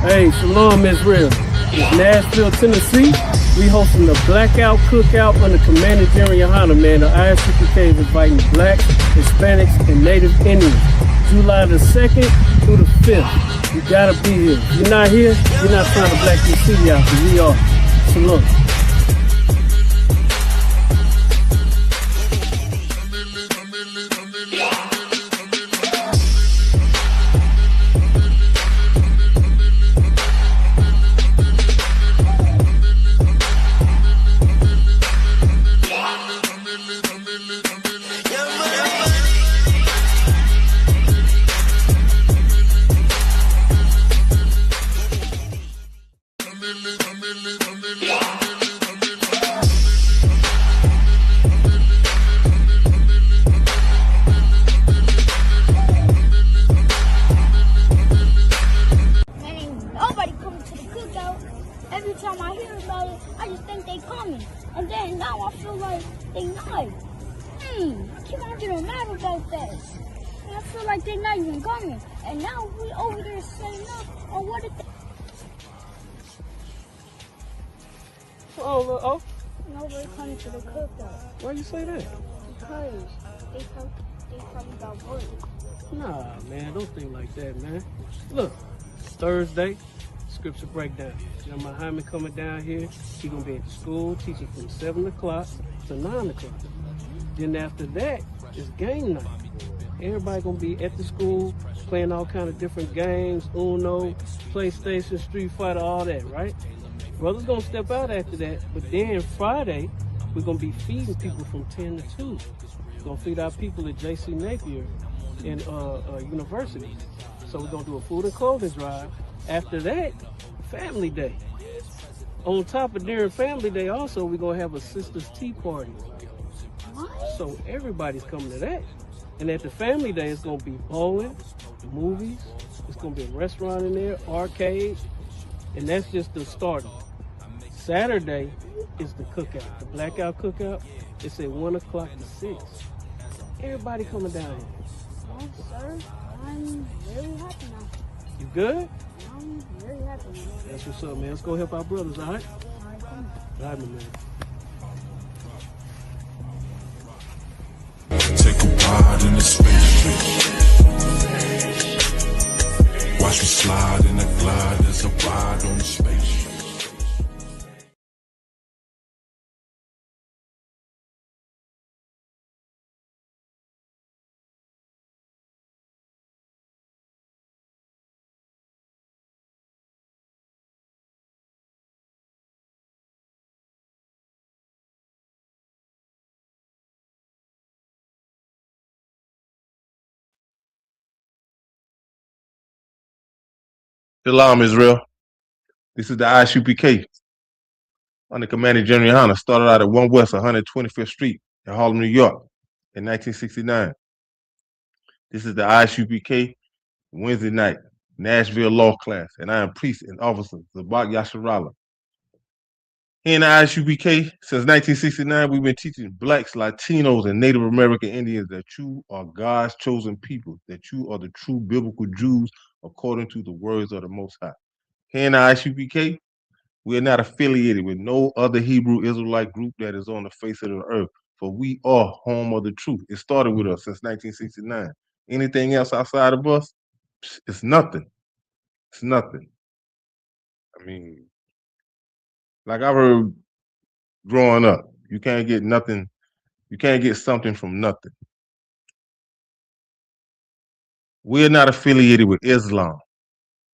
Hey, Shalom Israel. It's Nashville, Tennessee. We hosting the Blackout Cookout under Commander Jerry Yohana, man. The ISUPK is inviting blacks, Hispanics, and Native Indians. July the 2nd through the 5th. You gotta be here. If you're not here, you're not trying to black your city out, because we are. Shalom. Every time I hear about it, I just think they coming. And then now I feel like they not. I keep on getting mad about that. And I feel like they not even coming. And now we over there setting up on what it Oh, Nobody coming to the cookout. why you say that? Because they probably got work. Nah, man, don't think like that, man. Look, it's Thursday, scripture breakdown. You know, Muhammad coming down here. He gonna be at the school teaching from 7 o'clock to 9 o'clock. Then after that, it's game night. Everybody gonna be at the school playing all kind of different games, Uno, PlayStation, Street Fighter, all that, right? Brothers gonna step out after that, but then Friday, we're gonna be feeding people from 10 to 2. We're gonna feed our people at JC Napier in university. So we're gonna do a food and clothing drive. After that, family day. On top of during family day also, we're gonna have a sisters tea party. So everybody's coming to that. And at the family day, it's gonna be bowling, movies, it's gonna be a restaurant in there, arcade, and that's just the start. Saturday is the cookout, the blackout cookout. It's at 1 o'clock to 6. Everybody coming down here. Oh, sir, I'm very happy now. You good? I'm very happy now. That's what's up, man. Let's go help our brothers, all right? All right, come on. All right, my man. Take a ride in the spaceship. Watch me slide in the glide. There's a ride on the spaceship. Shalom, Israel. This is the ISUPK under Commander General Yohana. Started out at 1 West 125th Street in Harlem, New York in 1969. This is the ISUPK Wednesday night Nashville law class, and I am priest and officer Zabak Yasharala. Here in the ISUPK, since 1969, we've been teaching Blacks, Latinos, and Native American Indians that you are God's chosen people, that you are the true biblical Jews according to the words of the Most High. Here in the ISUPK, we are not affiliated with no other Hebrew Israelite group that is on the face of the earth, for we are home of the truth. It started with us since 1969. Anything else outside of us, it's nothing. It's nothing. I mean, like I heard growing up, you can't get nothing, you can't get something from nothing. We're not affiliated with Islam.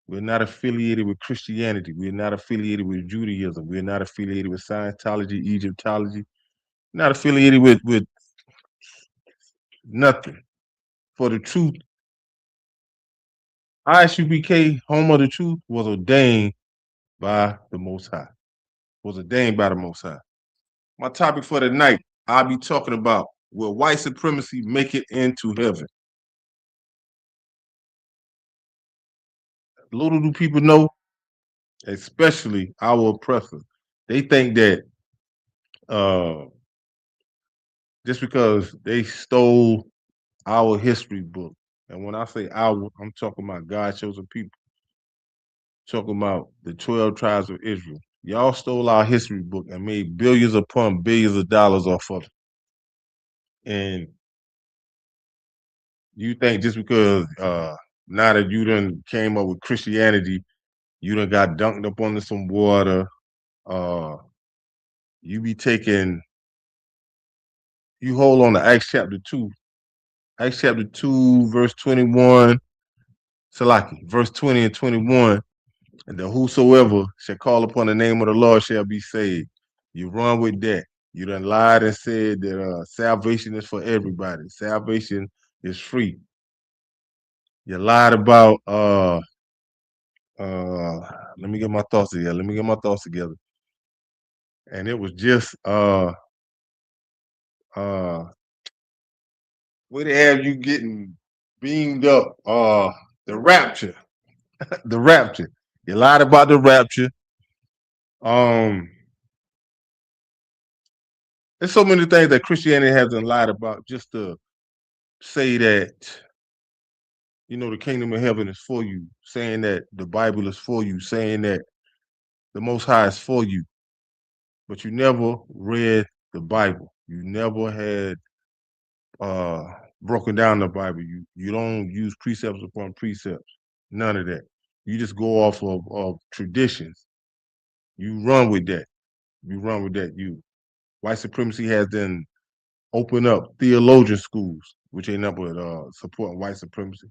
We're not affiliated with Christianity. We're not affiliated with Judaism. We're not affiliated with Scientology, Egyptology. Not affiliated with nothing. For the truth, ISUPK, home of the truth, was ordained by the Most High. Was ordained by the Most High. My topic for the night, I'll be talking about, will white supremacy make it into heaven? Little do people know, especially our oppressors, they think that just because they stole our history book, and when I say our, I'm talking about God chosen people, talking about the 12 tribes of Israel. Y'all stole our history book and made billions upon billions of dollars off of it. And you think just because now that you done came up with Christianity, you done got dunked up under some water, uh, you be taking, you hold on to Acts chapter 2. Acts chapter 2, verse 21, Salaki, verse 20 and 21, and the whosoever shall call upon the name of the Lord shall be saved. You run with that. You done lied and said that salvation is for everybody. Salvation is free. You lied about let me get my thoughts together. Let me get my thoughts together. And it was just uh where they have you getting beamed up, the rapture. The rapture. You lied about the rapture. Um there's so many things that Christianity hasn't lied about just to say that, you know, the kingdom of heaven is for you, saying that the Bible is for you, saying that the Most High is for you. But you never read the Bible. You never had uh broken down the Bible. You don't use precepts upon precepts. None of that. You just go off of traditions. You run with that. You run with that. You white supremacy has then opened up theologian schools, which ain't nothing but supporting white supremacy,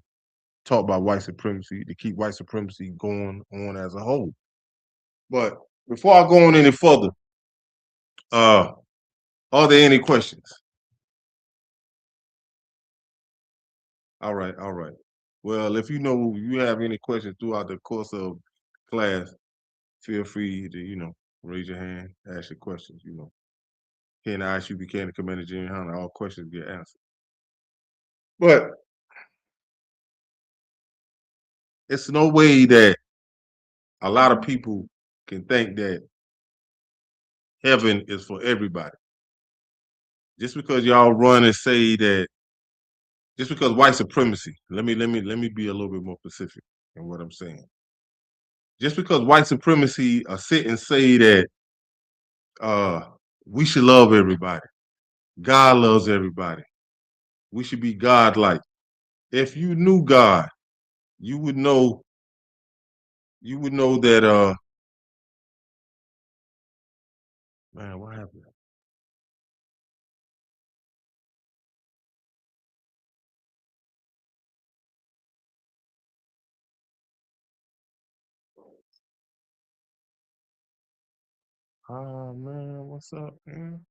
taught by white supremacy to keep white supremacy going on as a whole. But before I go on any further, uh, are there any questions? All right, all right. Well, if you have any questions throughout the course of class, feel free to, raise your hand, ask your questions, Here in the ISUPK and Commander Junior Hunter, all questions get answered. But it's no way that a lot of people can think that heaven is for everybody. Just because y'all run and say that, just because white supremacy, let me be a little bit more specific in what I'm saying. Just because white supremacy sit and say that we should love everybody. God loves everybody. We should be God-like. If you knew God, you would know that man, what happened? Oh man, what's up, man?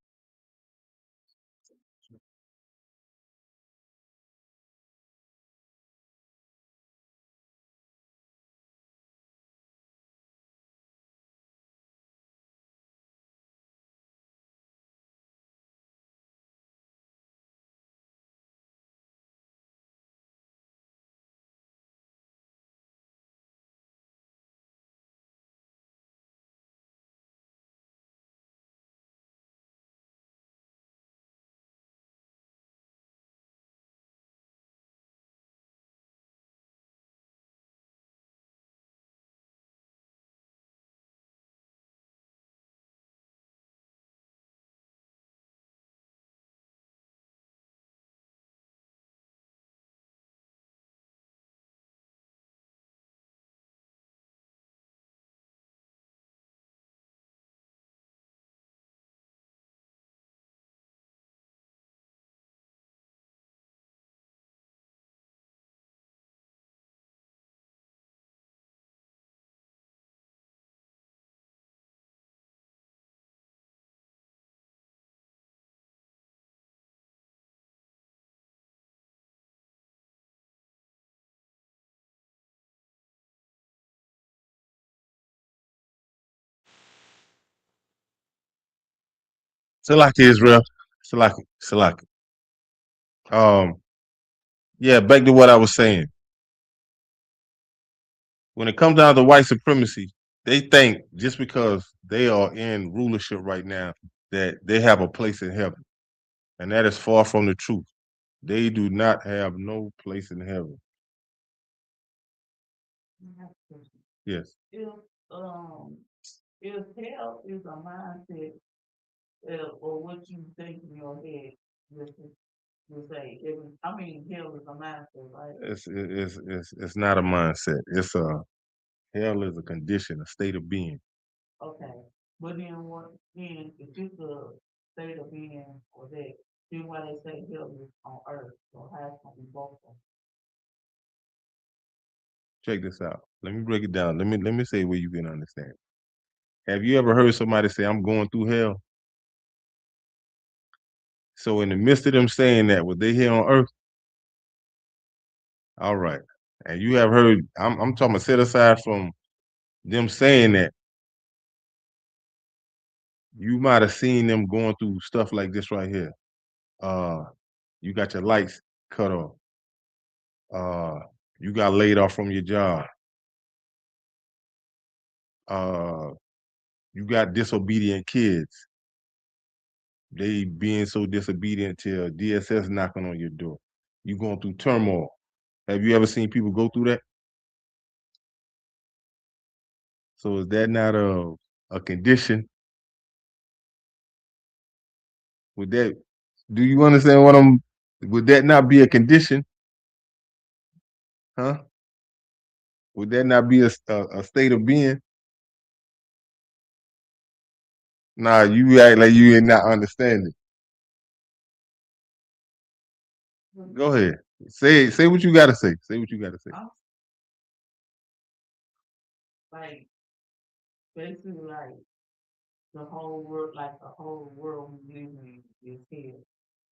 Salaki Israel. Salaki. Um, yeah, back to what I was saying. When it comes down to white supremacy, they think just because they are in rulership right now that they have a place in heaven. And that is far from the truth. They do not have no place in heaven. Yes. If hell is a mindset, or what you think in your head, just to say, I mean, hell is a mindset, right? It's not a mindset. It's a hell is a condition, a state of being. Okay, but then what? Then if it's a state of being or that, then why they say hell is on earth, so how it's gonna be both of them? Check this out. Let me break it down. Let me say where you can understand. Have you ever heard somebody say, "I'm going through hell"? So in the midst of them saying that, were they here on earth? All right. And you have heard, I'm talking about set aside from them saying that, you might have seen them going through stuff like this right here. Uh, you got your lights cut off. Uh, you got laid off from your job. Uh, you got disobedient kids. They being so disobedient till DSS knocking on your door. You going through turmoil. Have you ever seen people go through that? So is that not a condition? Would that do you understand what I'm would that not be a condition? Huh? Would that not be a state of being? Nah, you act like you ain't not understanding. Go ahead. Say what you gotta say. Say what you gotta say. I'm like basically like the whole world we live in is here.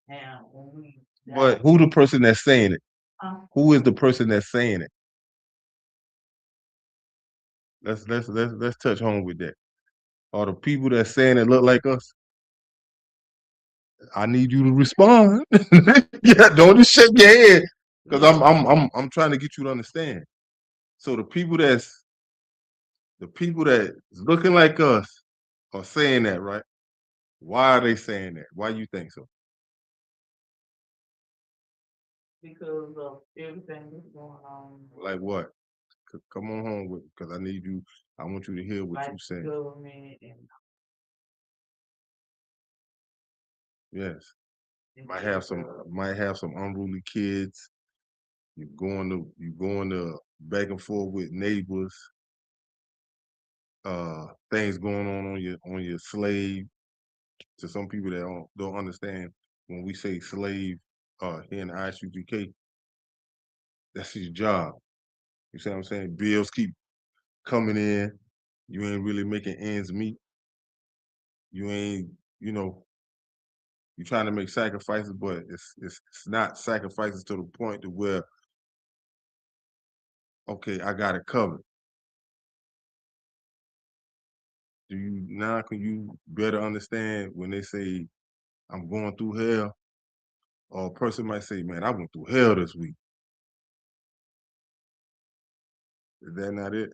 And when we die, But who the person that's saying it? um, Who is the person that's saying it? Let's touch home with that. Are the people that's saying it look like us? I need you to respond. Yeah, don't just shake your head. Because look, I'm trying to get you to understand. So the people that is looking like us are saying that, right? Why are they saying that? Why you think so? because of everything that's going on, Like what? Come on home with because I need you. I want you to hear what like you saying. government and Yes. and Might have some unruly kids. You're going to back and forth with neighbors. Things going on your slave. To some people that don't understand when we say slave here in the ISUPK, that's his job. You see what I'm saying? Bills keep coming in. You ain't really making ends meet. You ain't, you know, you're trying to make sacrifices, but it's not sacrifices to the point to where, okay, I got it covered. Can you better understand when they say I'm going through hell? Or a person might say, man, I went through hell this week. Is that not it?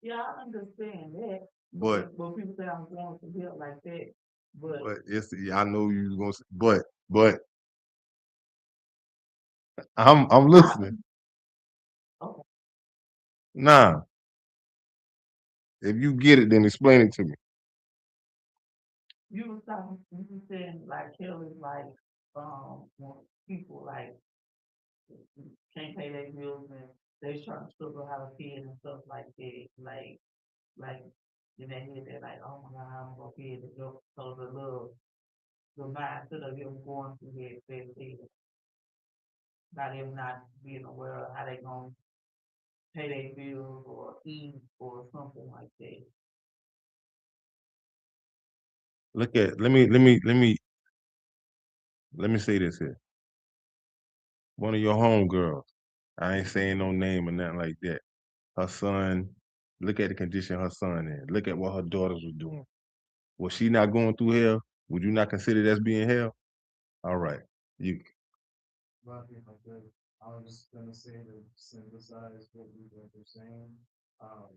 yeah, I understand that. But But people say I'm going to hell like that. But but I know you gonna say, but I'm I listening. okay, Nah, if you get it, then explain it to me. you was talking, you was saying like hell is like when people like can't pay their bills and they trying to struggle how to pay it and stuff like that. Like in their head they're like, oh my god, I'm gonna pay the bill. So the mindset of them going through their thing, not them not being aware of how they gonna pay their bills or eat or something like that. Look at let me say this here. One of your homegirls, I ain't saying no name or nothing like that. Her son, look at the condition her son in. Look at what her daughters were doing. Was she not going through hell? Would you not consider that's being hell? All right. You Well, if I could, I was just gonna say to synthesize what you guys are saying. Um,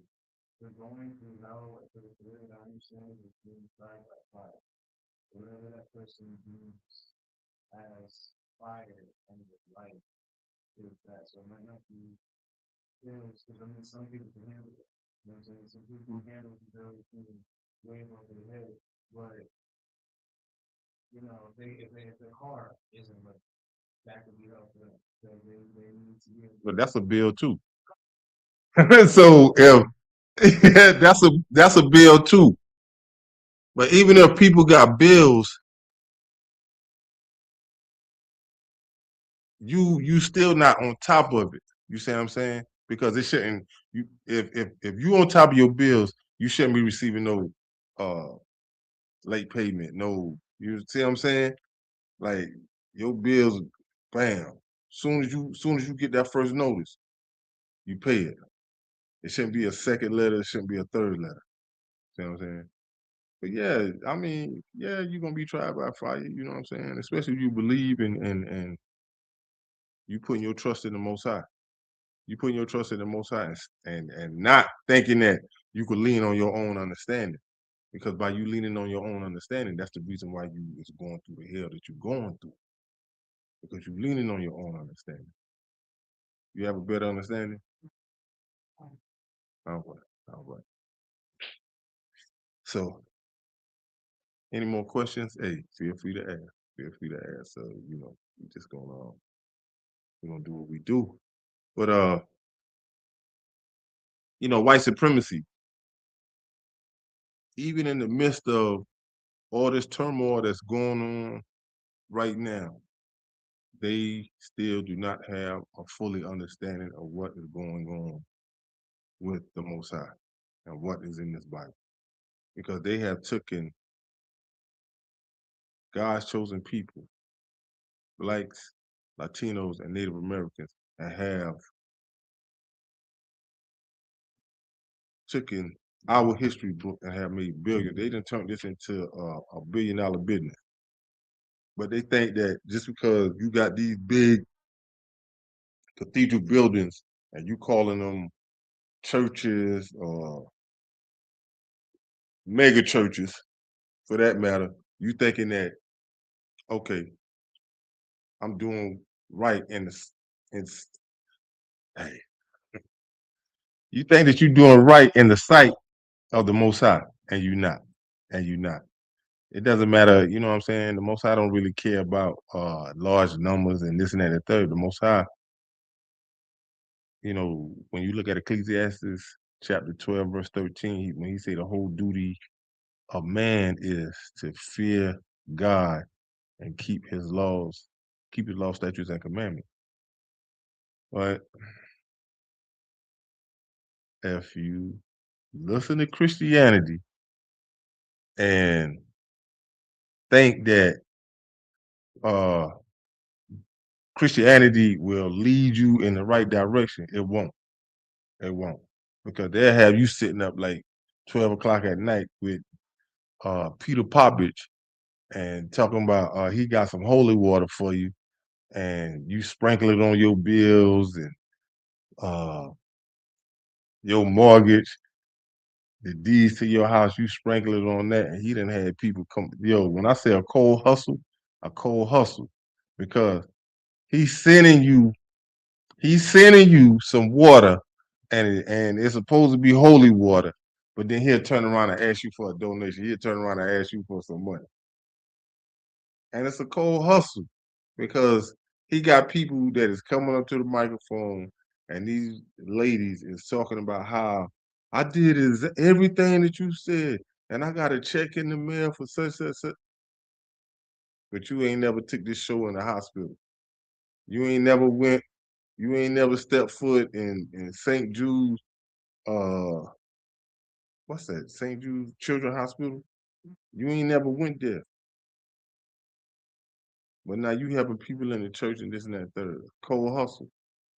the going through hell, if it's really I understand is being tried by fire. Whatever that person needs as fire and with light is that. So it might not be bills, because I mean, some people can handle it. You know what I'm saying? Some people can handle the bills way above their head, but you know, if their heart isn't right, that could be helpful. That they need to be able But that's a bill too. So if that's a bill too. But even if people got bills, you still not on top of it. You see what I'm saying? Because it shouldn't. You if you on top of your bills, you shouldn't be receiving no uh late payment. No, you see what I'm saying? Like your bills, bam. Soon as you get that first notice, you pay it. It shouldn't be a second letter. It shouldn't be a third letter. See what I'm saying? But yeah, I mean, yeah, you're gonna be tried by fire. You know what I'm saying? Especially if you believe in you putting your trust in the Most High. You putting your trust in the Most High and not thinking that you could lean on your own understanding. Because by you leaning on your own understanding, that's the reason why you is going through the hell that you're going through. Because you're leaning on your own understanding. You have a better understanding? All right. All right. So, any more questions? Hey, feel free to ask. Feel free to ask. So, we just we're gonna do what we do. But white supremacy, even in the midst of all this turmoil that's going on right now, they still do not have a fully understanding of what is going on with the Most High and what is in this Bible. Because they have taken God's chosen people, blacks, Latinos, and Native Americans, and have taken our history book and have made billions. They done turned this into a $1 billion business. But they think that just because you got these big cathedral buildings and you calling them churches or mega churches, for that matter, you thinking that, okay, I'm doing right in hey, you think that you're doing right in the sight of the Most High, and you're not, and you're not. It doesn't matter, you know what I'm saying? The Most High don't really care about large numbers and this and that and the third. The Most High, when you look at Ecclesiastes chapter 12, verse 13, when he say the whole duty of man is to fear God and keep his laws, statutes, and commandments. But if you listen to Christianity and think that uh, Christianity will lead you in the right direction, it won't. It won't. Because they'll have you sitting up like 12 o'clock at night with Peter Popovich and talking about he got some holy water for you and you sprinkle it on your bills and uh, your mortgage, the deeds to your house, you sprinkle it on that. And he done had people come, when I say a cold hustle, because he's sending you some water and it's supposed to be holy water, but then he'll turn around and ask you for a donation. He'll turn around and ask you for some money. And it's a cold hustle because he got people that is coming up to the microphone and these ladies is talking about how I did everything that you said and I got a check in the mail for such. But you ain't never took this show in the hospital. You ain't never stepped foot in St. Jude's what's that? St. Jude's Children's Hospital. You ain't never went there. But now you having people in the church and this and that third. Cold hustle.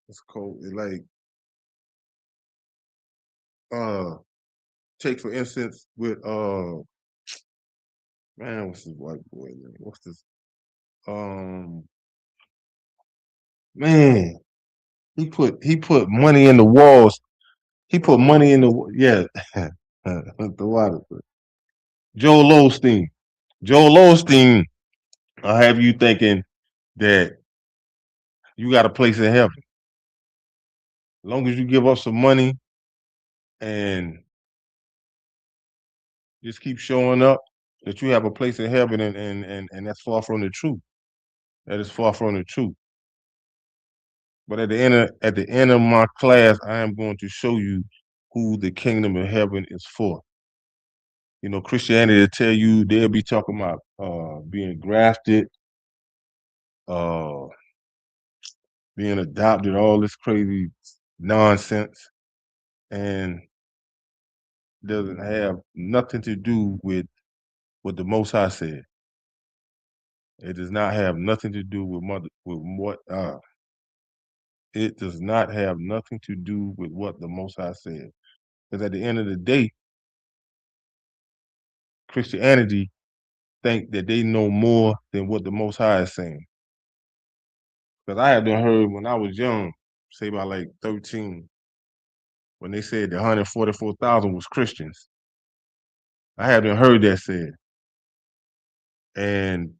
It's cold. It's like take for instance with man, what's this white boy name? What's this? Um man, he put money in the walls. He put money in the the water. Joel Osteen. Joel Osteen will have you thinking that you got a place in heaven. long as you give up some money and just keep showing up, that you have a place in heaven, and that's far from the truth. That is far from the truth. But at the end of my class, I am going to show you who the kingdom of heaven is for. You know, Christianity will tell you, they'll be talking about being grafted, uh, being adopted, all this crazy nonsense, and doesn't have nothing to do with what the Most High said. It does not have nothing to do with what it does not have nothing to do with what the Most High said. Because at the end of the day, Christianity think that they know more than what the Most High is saying. Because I had been heard when I was young, say about like 13, when they said the 144,000 was Christians. I had been heard that said, and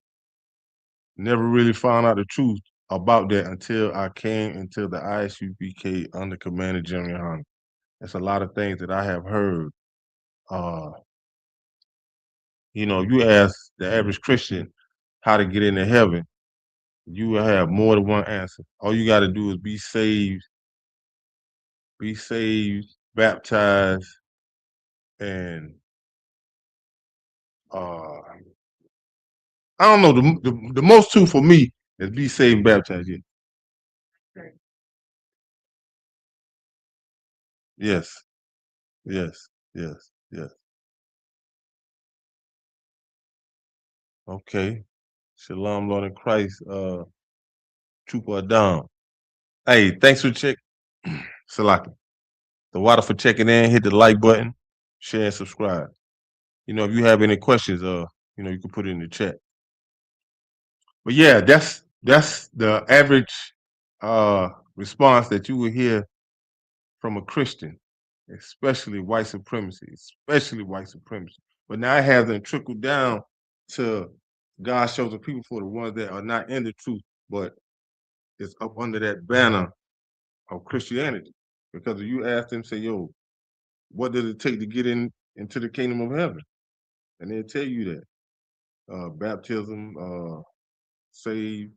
never really found out the truth about that until I came into the ISUPK under Commander General Hunter. There's a lot of things that I have heard. Uh, you ask the average Christian how to get into heaven, you will have more than one answer. All you got to do is be saved, baptized, and uh, I don't know. The most two for me is be saved, and baptized. Yeah. Yes, yes, yes, yes. Okay. Shalom, Lord in Christ. Trooper Adam. Hey, thanks for Salaki. The water for checking in. Hit the like button, share, and subscribe. If you have any questions, you can put it in the chat. But yeah, that's the average response that you will hear from a Christian, especially white supremacy, especially white supremacy. But now it hasn't trickled down to God's chosen people, for the ones that are not in the truth, but it's up under that banner of Christianity. Because if you ask them, say, yo, what does it take to get into the kingdom of heaven? And they'll tell you that. Baptism, saved,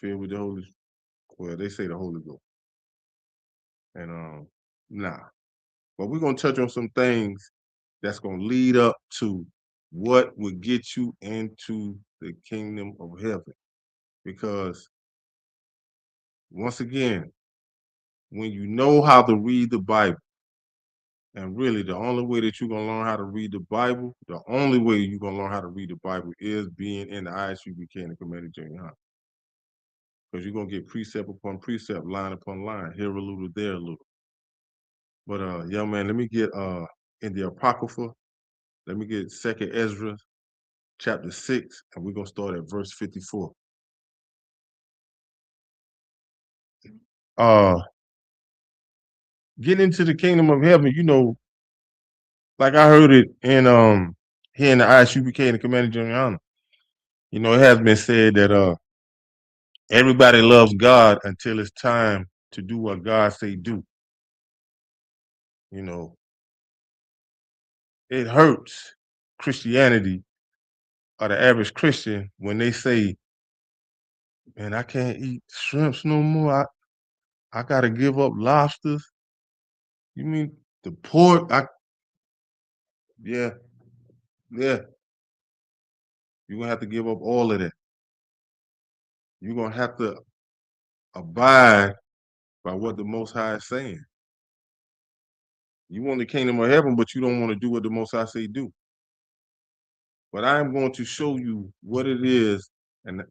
filled with the Holy Spirit. Well, they say the Holy Ghost. And nah. But we're gonna touch on some things that's gonna lead up to what would get you into the kingdom of heaven. Because once again, when you know how to read the Bible, and really the only way that you're gonna learn how to read the Bible, the only way you're gonna learn how to read the Bible is being in the ISUPK and the Commander Junior High. Because you're gonna get precept upon precept, line upon line, here a little, there a little. But young man, let me get in the Apocrypha. Let me get Second Ezra, chapter 6, and we're gonna start at verse 54. Uh Getting into the kingdom of heaven, like I heard it in here in the ISUPK and the Commander General Honor. It has been said that everybody loves God until it's time to do what God say do. It hurts Christianity or the average Christian when they say, man, I can't eat shrimps no more. I gotta give up lobsters. You mean the pork? Yeah, yeah. You're gonna have to give up all of that. You're gonna have to abide by what the Most High is saying. You want the kingdom of heaven, but you don't want to do what the Most High say do. But I am going to show you what it is and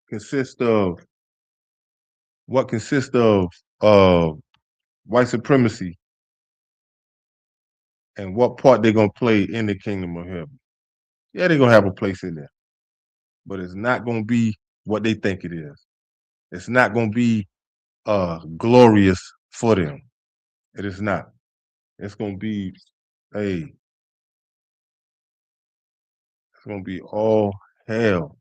consists of what consists of uh, white supremacy and what part they're gonna play in the kingdom of heaven. Yeah, they're gonna have a place in there, but it's not gonna be what they think it is. It's not gonna be glorious for them. It is not. It's gonna be it's gonna be all hell.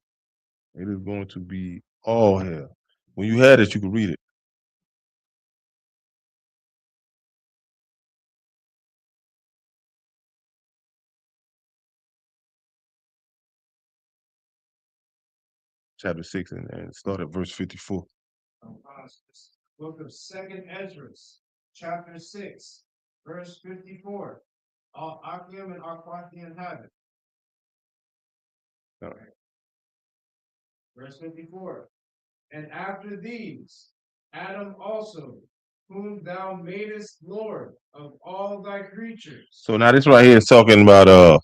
It is going to be all hell. When you had it, you can read it. chapter 6 and start at verse 54. Book of Second Esdras, chapter 6, verse 54. All Akim and Arquathian have it. All right. Verse 54. And after these, Adam also, whom thou madest Lord of all thy creatures. So now this right here is talking about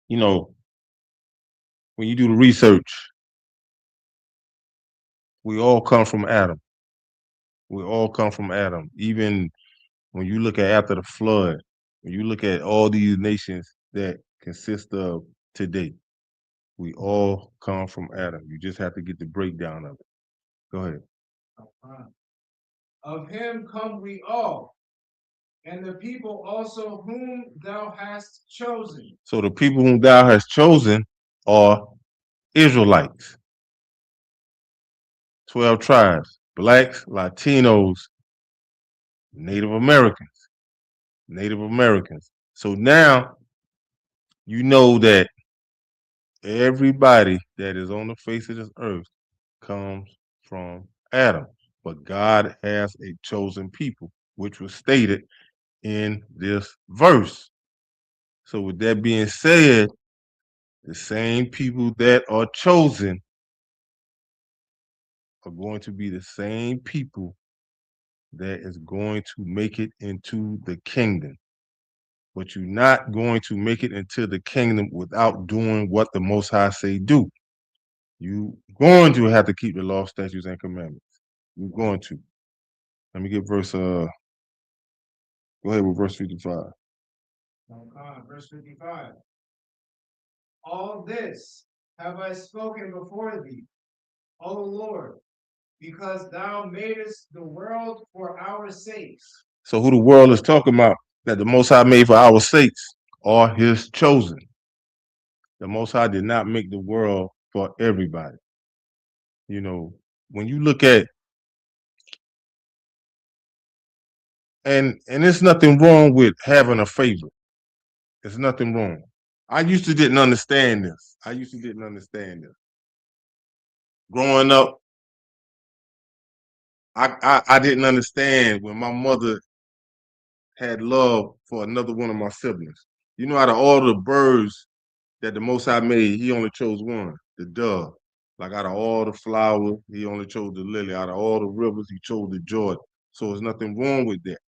you know, when you do the research, we all come from Adam. We all come from Adam. Even when you look at after the flood, when you look at all these nations that consist of today, we all come from Adam. You just have to get the breakdown of it. Go ahead. Of him come we all, and the people also whom thou hast chosen. So the people whom thou hast chosen are Israelites. 12 tribes, blacks, Latinos, Native Americans. Native Americans. So now you know that everybody that is on the face of this earth comes from Adam. But God has a chosen people, which was stated in this verse. So with that being said, the same people that are chosen are going to be the same people that is going to make it into the kingdom. But you're not going to make it into the kingdom without doing what the Most High say do. You're going to have to keep the law, statutes, and commandments. You're going to. Let me get verse, go ahead with verse 55. Verse 55. All this have I spoken before thee, O Lord, because thou madest the world for our sakes. So who the world is talking about that the Most High made for our sakes are his chosen. The Most High did not make the world for everybody. You know, when you look at, and there's nothing wrong with having a favorite. There's nothing wrong. I used to didn't understand this. Growing up, I didn't understand when my mother had love for another one of my siblings. You know, out of all the birds that the Most High made, he only chose one, the dove. Like out of all the flowers, he only chose the lily. Out of all the rivers, he chose the Jordan. So there's nothing wrong with that.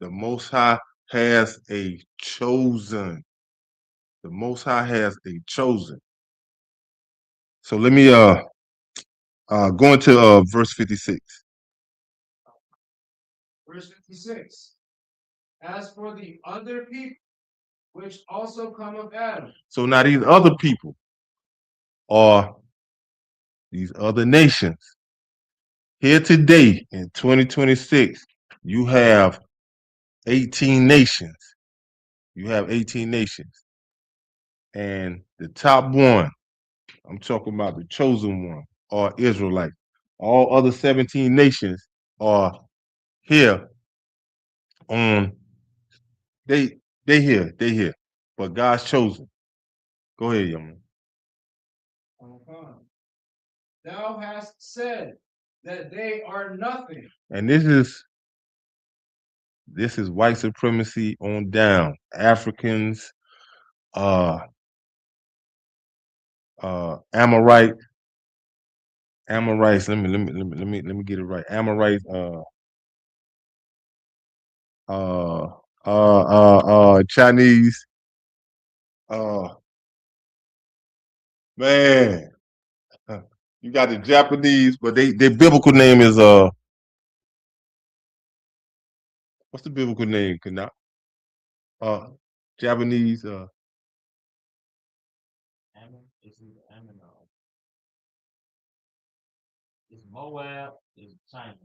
The Most High has a chosen. The Most High has a chosen. So let me go into verse 56. Verse 56. As for the other people, which also come of Adam. So now these other people are these other nations. Here today in 2026, you have 18 nations. You have 18 nations. And the top one, I'm talking about the chosen one, are Israelites. All other 17 nations are here on, they here. But God's chosen. Go ahead, young man. Thou hast said that they are nothing. And this is white supremacy on down. Africans, Amorites. Let me get it right. Amorites, Chinese, man. You got the Japanese, but their biblical name is what's the biblical name? Kana? Japanese, It's Moab, it's China.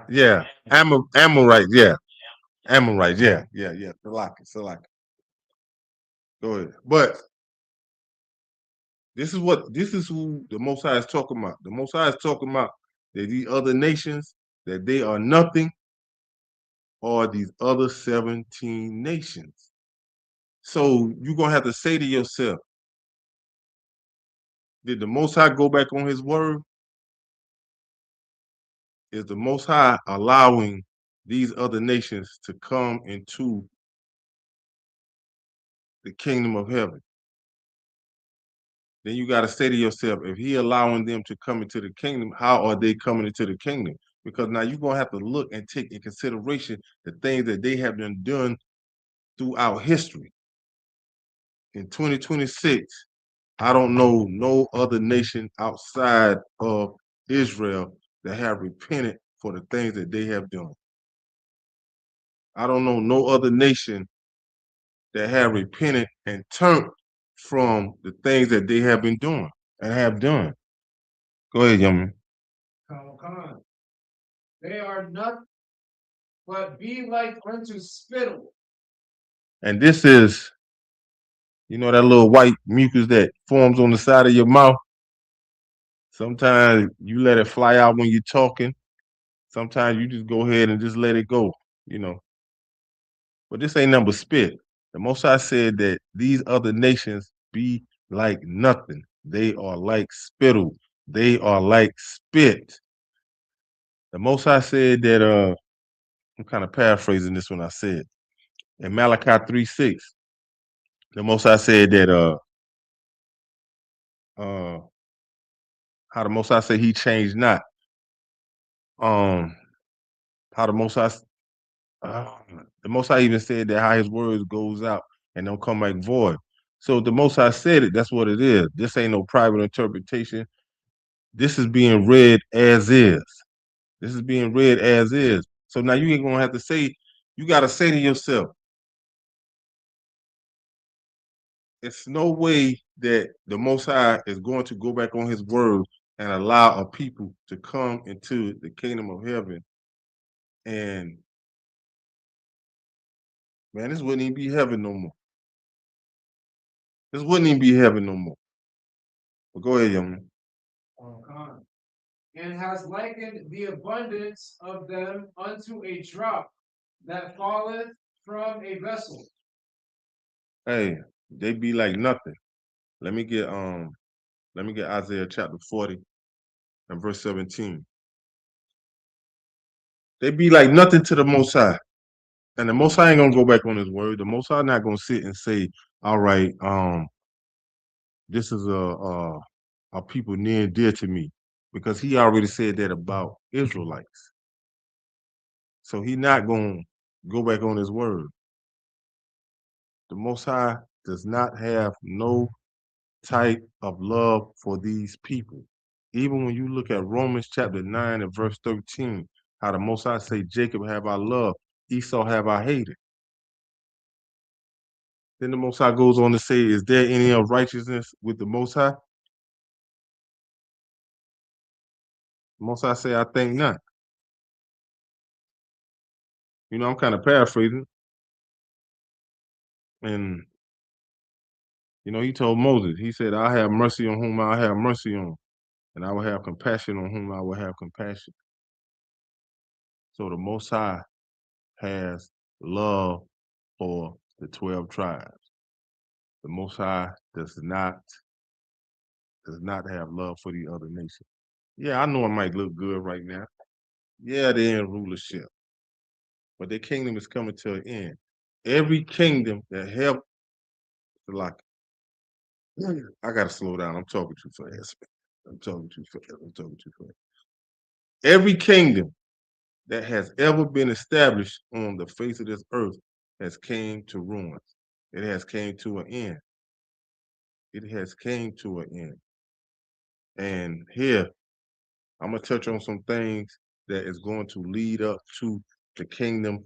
yeah, Amorites, yeah, Amorites, yeah. Salaki. Go ahead, but this is who the Most High is talking about. The Most High is talking about that these other nations, that they are nothing, or these other 17 nations. So you're gonna have to say to yourself, Did the Most High go back on his word? Is the Most High allowing these other nations to come into the kingdom of heaven? Then you got to say to yourself, if he allowing them to come into the kingdom, how are they coming into the kingdom? Because now you're going to have to look and take in consideration the things that they have been done throughout history. In 2026, I don't know no other nation outside of Israel that have repented for the things that they have done. I don't know no other nation that have repented and turned from the things that they have been doing and have done. Go ahead, young man. Come. They are not, but be like unto spittle. And this is, you know, that little white mucus that forms on the side of your mouth. Sometimes you let it fly out when you're talking. Sometimes you just go ahead and just let it go, you know. But this ain't nothing but spit. The Most High said that these other nations be like nothing. They are like spittle. They are like spit. The Most High said that, I'm kind of paraphrasing this when I said, in Malachi 3:6, the Most High said that, how the Most High said he changed not. How the Most High, uh, the Most High even said that how his words goes out and don't come back void. So the Most High said it, that's what it is. This ain't no private interpretation. This is being read as is. This is being read as is. So now you ain't gonna have to say, you gotta say to yourself, it's no way that the Most High is going to go back on his word and allow a people to come into the kingdom of heaven. And man, this wouldn't even be heaven no more. This wouldn't even be heaven no more. But go ahead, young man. Come. And has likened the abundance of them unto a drop that falleth from a vessel. Hey, they be like nothing. Let me get Isaiah chapter 40 and verse 17. They be like nothing to the Most High. And the Most High ain't gonna go back on his word. The Most High not gonna sit and say, all right, this is a people near and dear to me. Because he already said that about Israelites. So he not gonna go back on his word. The Most High does not have no type of love for these people. Even when you look at Romans chapter 9 and verse 13, how the Most High say, Jacob have I loved, Esau have I hated. Then the Most High goes on to say, is there any unrighteousness with the Most High? The Most High say, I think not. You know, I'm kind of paraphrasing. And, you know, he told Moses, he said, I have mercy on whom I have mercy on, and I will have compassion on whom I will have compassion. So the Most High has love for the 12 tribes. The Most High does not have love for the other nations. Yeah, I know it might look good right now. Yeah, they're in rulership, but their kingdom is coming to an end. Every kingdom that helped, like, I gotta slow down. I'm talking too fast. I'm talking too fast. Every kingdom that has ever been established on the face of this earth has came to ruin. It has came to an end. It has came to an end. And here, I'm gonna touch on some things that is going to lead up to the kingdom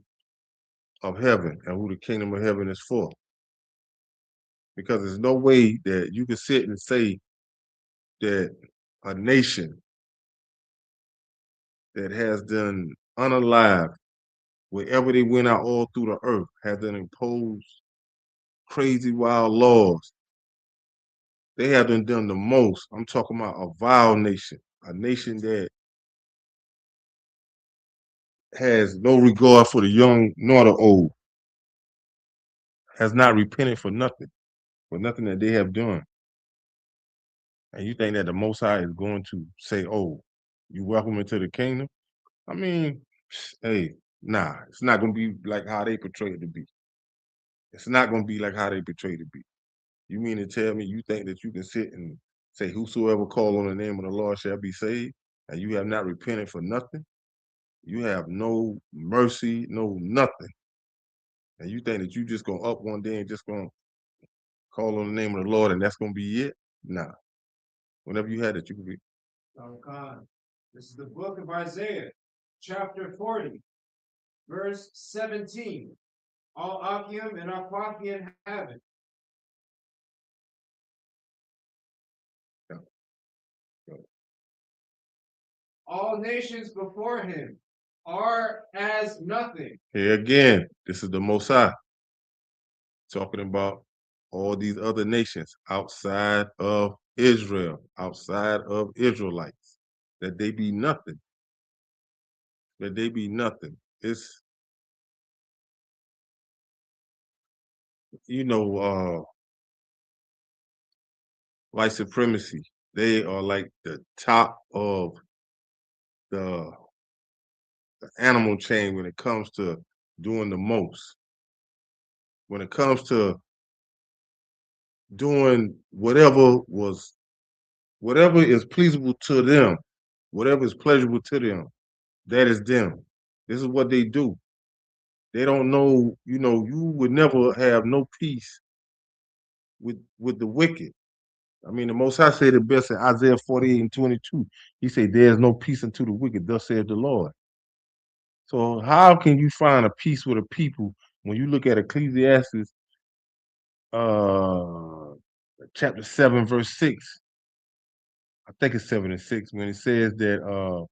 of heaven and who the kingdom of heaven is for. Because there's no way that you can sit and say that a nation that has done unalive wherever they went out all through the earth, has done imposed crazy wild laws. They haven't done the most. I'm talking about a vile nation, a nation that has no regard for the young nor the old, has not repented for nothing that they have done. And you think that the Most High is going to say, "Oh, you welcome into the kingdom"? I mean, hey, nah, it's not going to be like how they portray it to be. It's not going to be like how they portray it to be. You mean to tell me you think that you can sit and say, "Whosoever call on the name of the Lord shall be saved," and you have not repented for nothing? You have no mercy, no nothing. And you think that you just gonna up one day and just gonna call on the name of the Lord and that's gonna be it? Nah. Whenever you had it, you can be. Khan. This is the book of Isaiah, chapter 40, verse 17. All Akim and Apathian have it. All nations before him are as nothing. Here again, this is the Most High talking about all these other nations outside of Israel, outside of Israelites, that they be nothing. That they be nothing. It's, you know, white supremacy. They are like the top of the animal chain when it comes to doing the most. When it comes to doing whatever is pleasurable to them, whatever is pleasurable to them, that is them. This is what they do. They don't know, you would never have no peace with the wicked. I mean, the Most High said it best in Isaiah 48:22. He said, "There is no peace unto the wicked, thus saith the Lord." So how can you find a peace with a people when you look at Ecclesiastes uh chapter 7, verse 6? I think it's 7 and 6, when it says that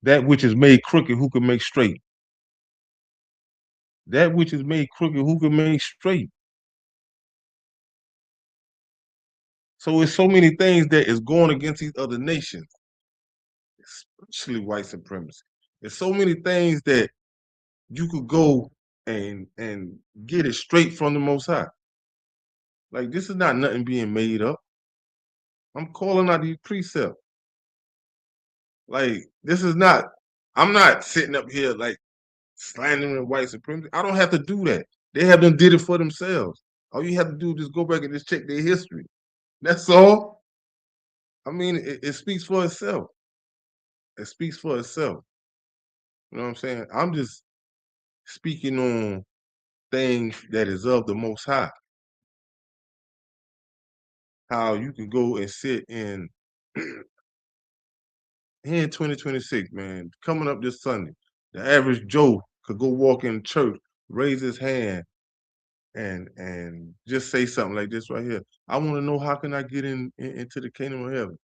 that which is made crooked, who can make straight? That which is made crooked, who can make straight? So it's so many things that is going against these other nations, especially white supremacy. There's so many things that you could go and get it straight from the Most High. Like, this is not nothing being made up. I'm calling out these precepts. Like, this is not, I'm not sitting up here like slandering white supremacy. I don't have to do that. They have done did it for themselves. All you have to do is just go back and just check their history. That's all. I mean, it speaks for itself. It speaks for itself. You know what I'm saying? I'm just speaking on things that is of the Most High. How you can go and sit in here in 2026, man, coming up this Sunday. The average Joe could go walk in church, raise his hand, and just say something like this right here. "I want to know, how can I get into the kingdom of heaven?"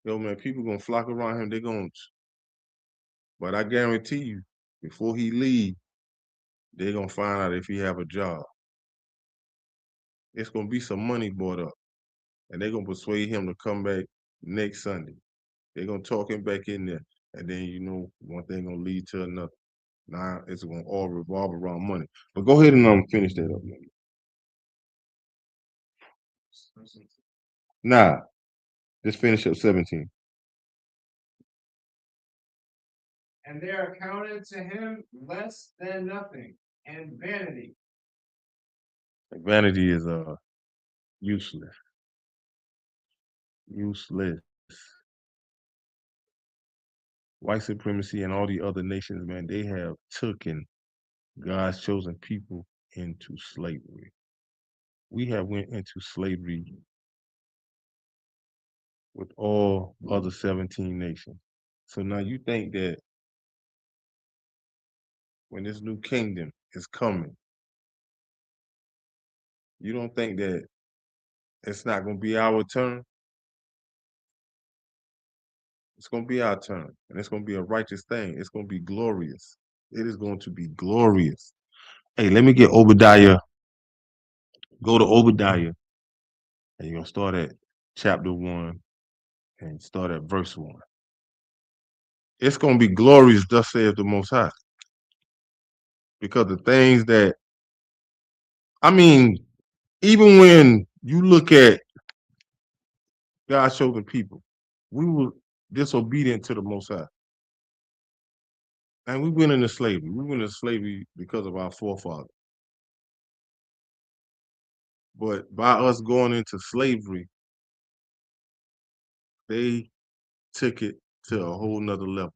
Yo, man, people gonna flock around him. They're gonna, but I guarantee you, before he leave, they're gonna find out if he have a job. It's gonna be some money brought up, and they're gonna persuade him to come back next Sunday. They're gonna talk him back in there, and then one thing gonna lead to another. Now it's gonna all revolve around money. But go ahead and finish that up, man. Nah, just finish up 17. And they are counted to him less than nothing, and vanity. Like, vanity is useless. Useless. White supremacy and all the other nations, man, they have taken God's chosen people into slavery. We have went into slavery with all other 17 nations. So now you think that when this new kingdom is coming, you don't think that it's not going to be our turn? It's going to be our turn, and it's going to be a righteous thing. It's going to be glorious. It is going to be glorious. Hey, let me get Obadiah. Go to Obadiah, and you're going to start at chapter 1 and start at verse 1. It's going to be glorious, thus saith the Most High. Because the things that, I mean, even when you look at God's chosen people. We were disobedient to the Most High. And we went into slavery. We went into slavery because of our forefathers. But by us going into slavery, they took it to a whole nother level.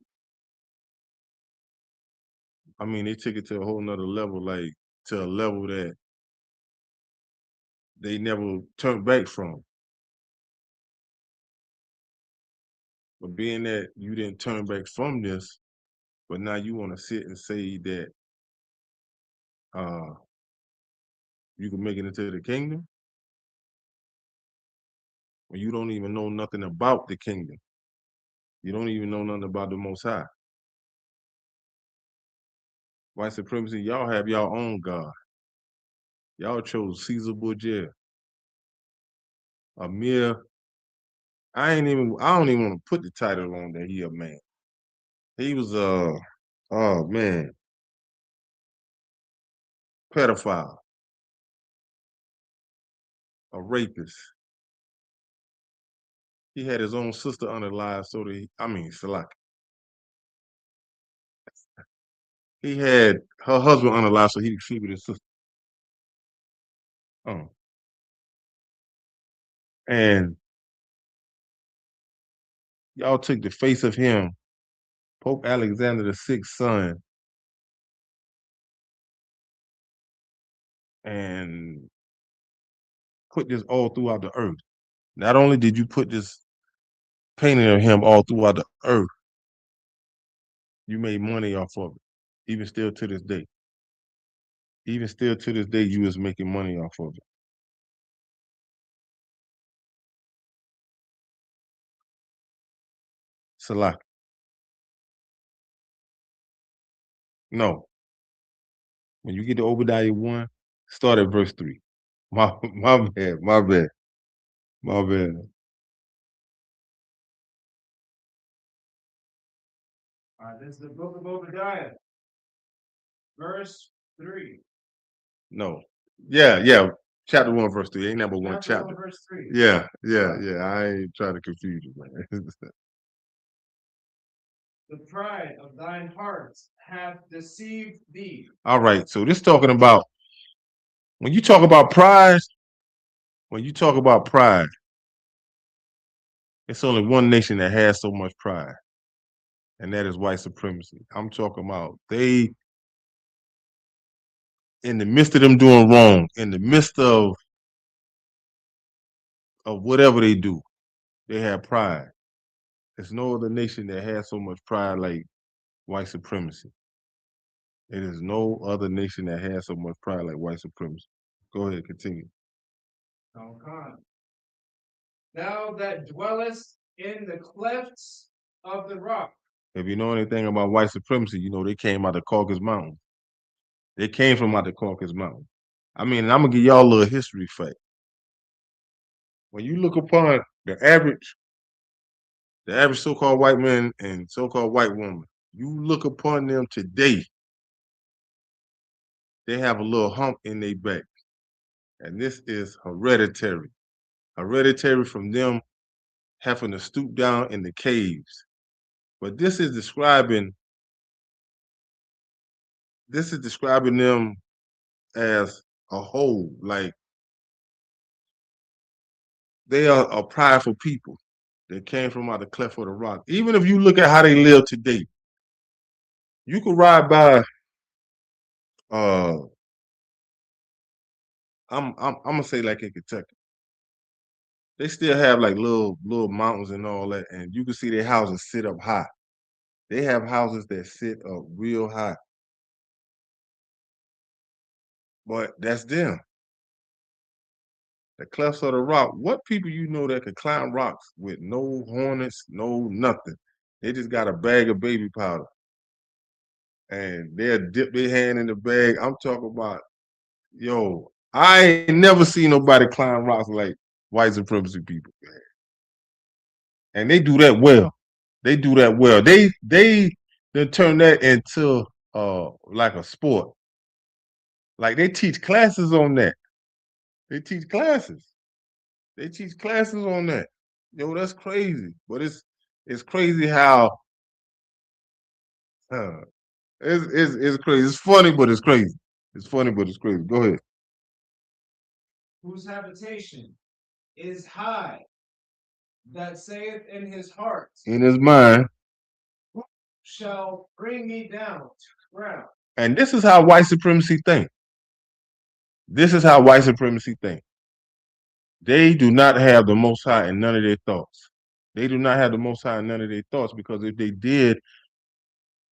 I mean, they took it to a whole nother level, like to a level that they never turned back from. But being that you didn't turn back from this, but now you want to sit and say that uh, you can make it into the kingdom, when you don't even know nothing about the kingdom. You don't even know nothing about the Most High. White supremacy, y'all have your own God. Y'all chose Caesar Borgia, a mere. I don't even want to put the title on that he a man. He was oh man, pedophile, a rapist. He had his own sister unalive, so that Salak. He had her husband unalive, so he could sleep with his sister. Oh, and y'all took the face of him, Pope Alexander the Sixth's son, and put this all throughout the earth. Not only did you put this painting of him all throughout the earth, you made money off of it. Even still to this day. Even still to this day, you is making money off of it. Salak. No. When you get to Obadiah 1, start at verse 3. My bad, my bad, my bad. All right, this is the book of Obadiah, verse 3. No. Yeah. Chapter 1, verse 3. Ain't number one chapter. 1, verse 3. Yeah. I ain't trying to confuse you, man. The pride of thine heart hath deceived thee. All right. So this talking about when you talk about pride, it's only one nation that has so much pride, and that is white supremacy. I'm talking about they, in the midst of them doing wrong, in the midst of whatever they do, they have pride. There's no other nation that has so much pride like white supremacy. It is no other nation that has so much pride like white supremacy. Go ahead, continue. Okay. Thou that dwellest in the clefts of the rock. If you know anything about white supremacy, you know they came out of Caucasus Mountain. They came from out the Caucasus Mountain. I mean, I'm gonna give y'all a little history fact. When you look upon the average so-called white man and so-called white woman, you look upon them today, they have a little hump in their back. And this is hereditary. Hereditary from them having to stoop down in the caves. But this is describing them as a whole. Like they are a prideful people that came from out the cleft of the rock. Even if you look at how they live today, you could ride by I'm gonna say like in Kentucky. They still have like little mountains and all that, and you can see their houses sit up high. They have houses that sit up real high. But that's them. The clefts of the rock. What people you know that could climb rocks with no hornets, no nothing? They just got a bag of baby powder. And they'll dip their hand in the bag. I'm talking about, yo, I ain't never seen nobody climb rocks like white supremacy people, man. And they do that well. They do that well. They turn that into like a sport. Like they teach classes on that. They teach classes. They teach classes on that. Yo, that's crazy. But it's crazy how uh, it's crazy. It's funny, but it's crazy. It's funny, but it's crazy. Go ahead. Whose habitation is high, that saith in his heart, In his mind. who shall bring me down to the ground? And this is how white supremacy think. This is how white supremacy think. They do not have the Most High in none of their thoughts. They do not have the Most High in none of their thoughts, because if they did,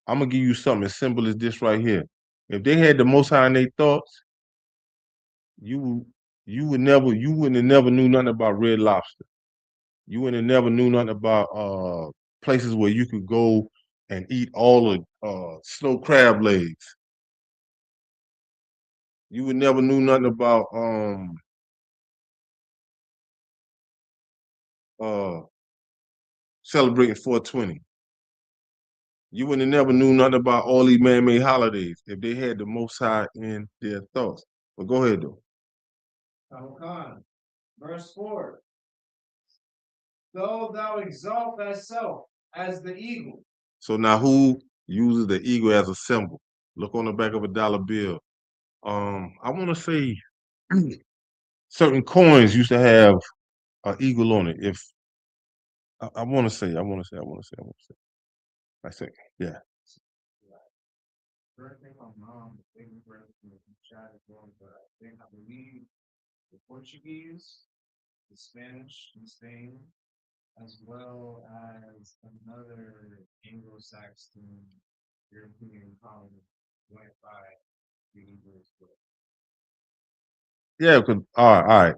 I'm gonna give you something as simple as this right here. If they had the Most High in their thoughts, you you wouldn't have never knew nothing about Red Lobster. You wouldn't have never knew nothing about places where you could go and eat all the snow crab legs. You would never knew nothing about uh celebrating 420. You wouldn't have never knew nothing about all these man-made holidays if they had the Most High in their thoughts. But go ahead though. Khan, verse 4. Though thou exalt thyself as the eagle. So now who uses the eagle as a symbol? Look on the back of a dollar bill. I want to say certain coins used to have an eagle on it. If I want to say, I say, yeah. Correct me if I'm wrong, the big breath in the chat as well, but I believe the Portuguese, the Spanish in Spain, as well as another Anglo-Saxon European colony went by the English book. Yeah, because all right.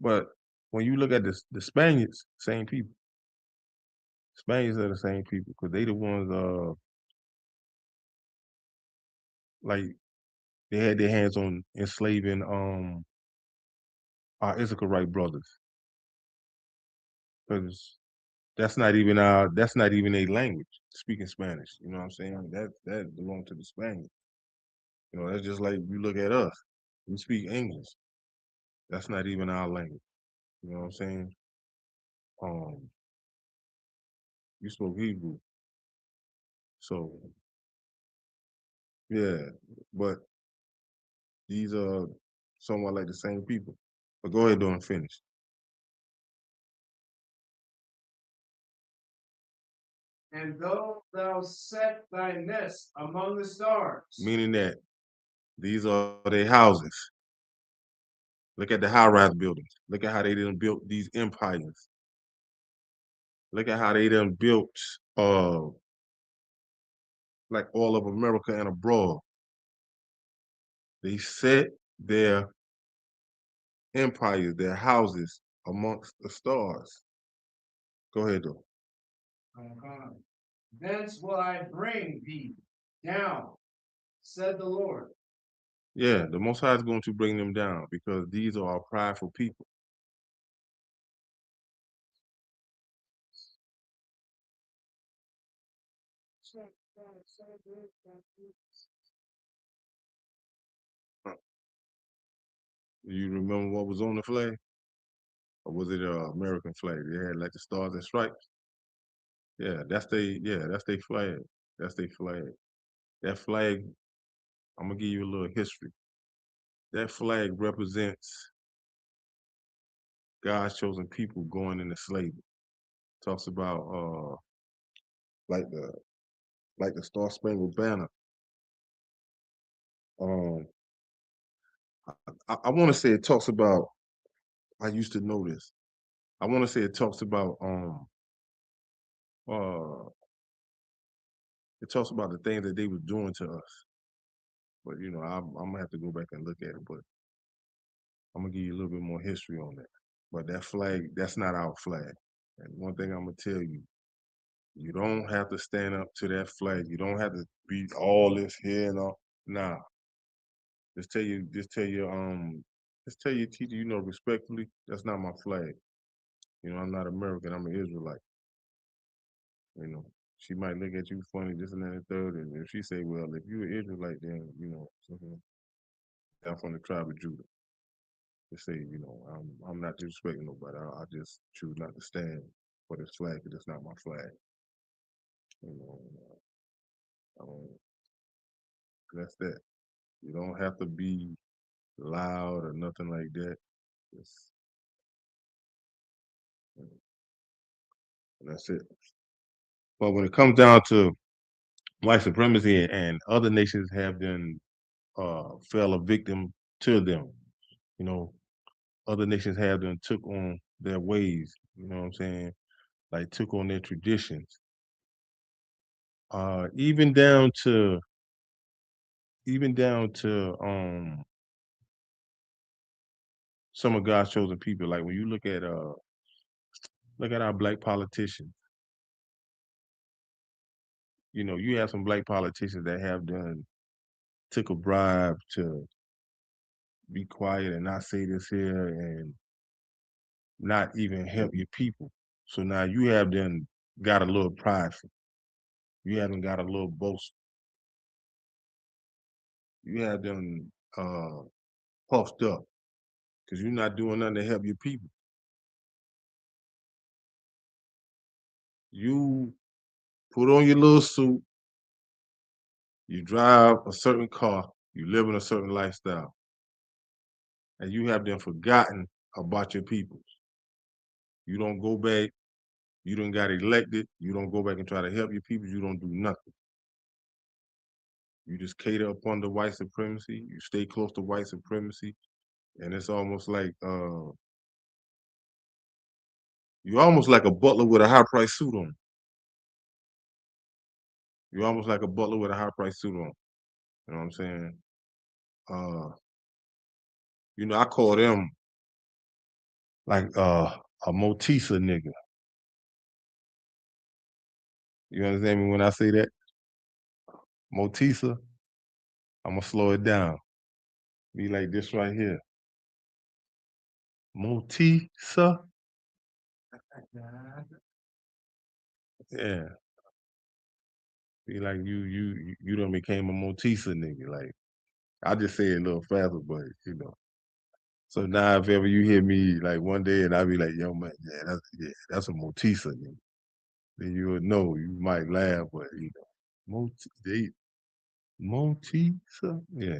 But when you look at the Spaniards, same people. Spaniards are the same people because they the ones like they had their hands on enslaving our Issachar brothers. Because that's not even a language, speaking Spanish. You know what I'm saying? That belonged to the Spaniards. You know, that's just like you look at us. We speak English. That's not even our language. You know what I'm saying? Um, you spoke Hebrew. So yeah, but these are somewhat like the same people. But go ahead though and finish. And though thou set thy nest among the stars. Meaning that these are their houses. Look at the high-rise buildings. Look at how they done built these empires. Look at how they done built like all of America and abroad. They set their empires, their houses amongst the stars. Go ahead though. Thence will I bring thee down, said the Lord. Yeah, the Most High is going to bring them down because these are our prideful people. Do you remember what was on the flag? Or was it an American flag? They had like the stars and stripes. That's their flag. That's their flag. That flag, I'm gonna give you a little history. That flag represents God's chosen people going into slavery. Talks about like the Star Spangled Banner. Um I want to say it talks about I used to know this. I want to say it talks about uh it talks about the things that they were doing to us. But you know, I'm gonna have to go back and look at it. But I'm gonna give you a little bit more history on that. But that flag, that's not our flag. And one thing I'm gonna tell you, you don't have to stand up to that flag. You don't have to be all this here and all. Nah, just tell your teacher, you know, respectfully, that's not my flag. You know, I'm not American. I'm an Israelite. You know, she might look at you funny, this and that and third. And if she say, well, if you're an Israelite, then you know, I'm from the tribe of Judah. to say, I'm not disrespecting nobody. I just choose not to stand for this flag because it's not my flag. You know, I don't, that's that. You don't have to be loud or nothing like that. Just, and that's it. But when it comes down to white supremacy and other nations have been fell a victim to them, you know, other nations have them took on their ways. You know what I'm saying? Like took on their traditions. Even down to some of God's chosen people. Like when you look at our black politicians, you have some black politicians that have done took a bribe to be quiet and not say this here and not even help your people. So now you have them got a little prideful. You haven't got a little boast. You have them puffed up because you're not doing nothing to help your people. You put on your little suit, you drive a certain car, you live in a certain lifestyle, and you have them forgotten about your people. You don't go back, you don't got elected, you don't go back and try to help your people, you don't do nothing. You just cater upon the white supremacy, you stay close to white supremacy, and it's almost like you're almost like a butler with a high price suit on. You're almost like a butler with a high price suit on. You know what I'm saying? Uh, I call them like a Motisa nigga. You understand me when I say that? Motisa, I'm gonna slow it down. Be like this right here. Motisa. Yeah. Be like you done became a Motisa nigga. Like I just say it a little faster, but So now if ever you hear me like one day and I be like, yo man, that's a Motisa nigga. Then you would know. You might laugh, but Motisa? Yeah.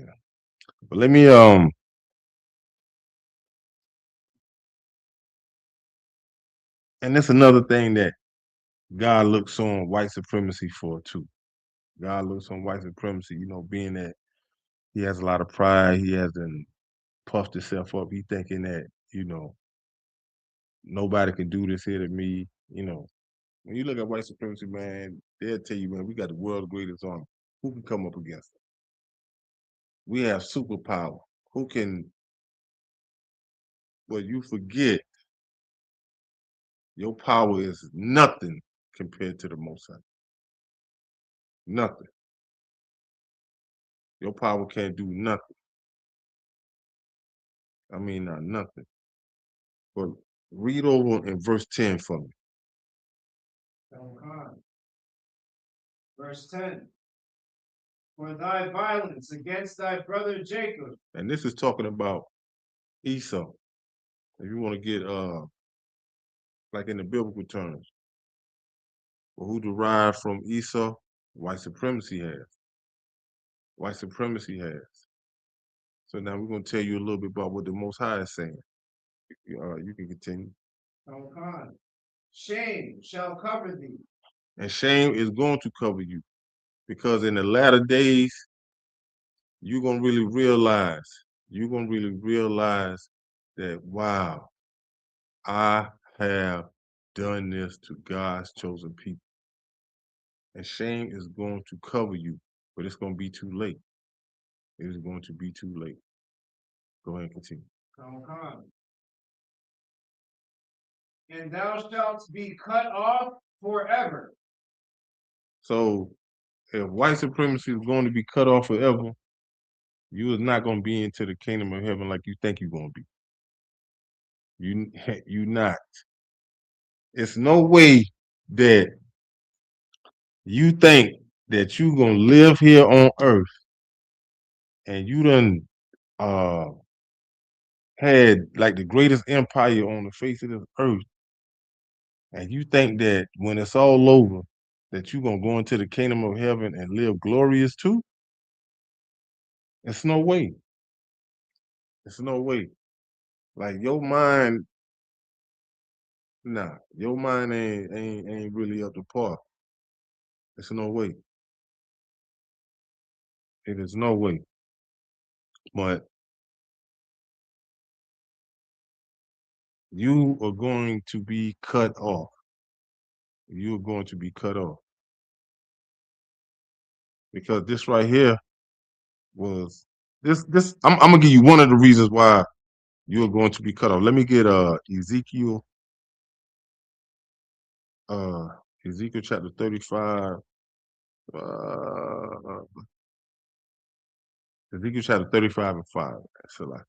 But let me and that's another thing that God looks on white supremacy for too. God looks on white supremacy, being that he has a lot of pride, he hasn't puffed himself up. He thinking that, nobody can do this here to me. When you look at white supremacy, man, they'll tell you, man, we got the world's greatest army. Who can come up against it? We have superpower. Who can, well, you forget your power is nothing compared to the Most High. Nothing. Your power can't do nothing. I mean, not nothing. But read over in verse 10 for me. Verse 10. For thy violence against thy brother Jacob. And this is talking about Esau. If you want to get like in the biblical terms, well, who derived from Esau? White supremacy has. White supremacy has. So now we're going to tell you a little bit about what the Most High is saying. You can continue. Shame shall cover thee. And shame is going to cover you because in the latter days, you're going to really realize that, wow, I have done this to God's chosen people. And shame is going to cover you, but it's going to be too late. It is going to be too late. Go ahead and continue. And thou shalt be cut off forever. So if white supremacy is going to be cut off forever, you is not going to be into the kingdom of heaven like you think you're going to be. You not. It's no way that you think that you gonna live here on earth and you done had like the greatest empire on the face of this earth, and you think that when it's all over, that you're gonna go into the kingdom of heaven and live glorious too? It's no way. It's no way. Like your mind, nah, your mind ain't really up to par. It's no way. It is no way. But you are going to be cut off. You're going to be cut off. Because this right here was this I'm gonna give you one of the reasons why you're going to be cut off. Let me get Ezekiel uh Ezekiel chapter 35. Uh Ezekiel chapter 35 and 5. That's a lot.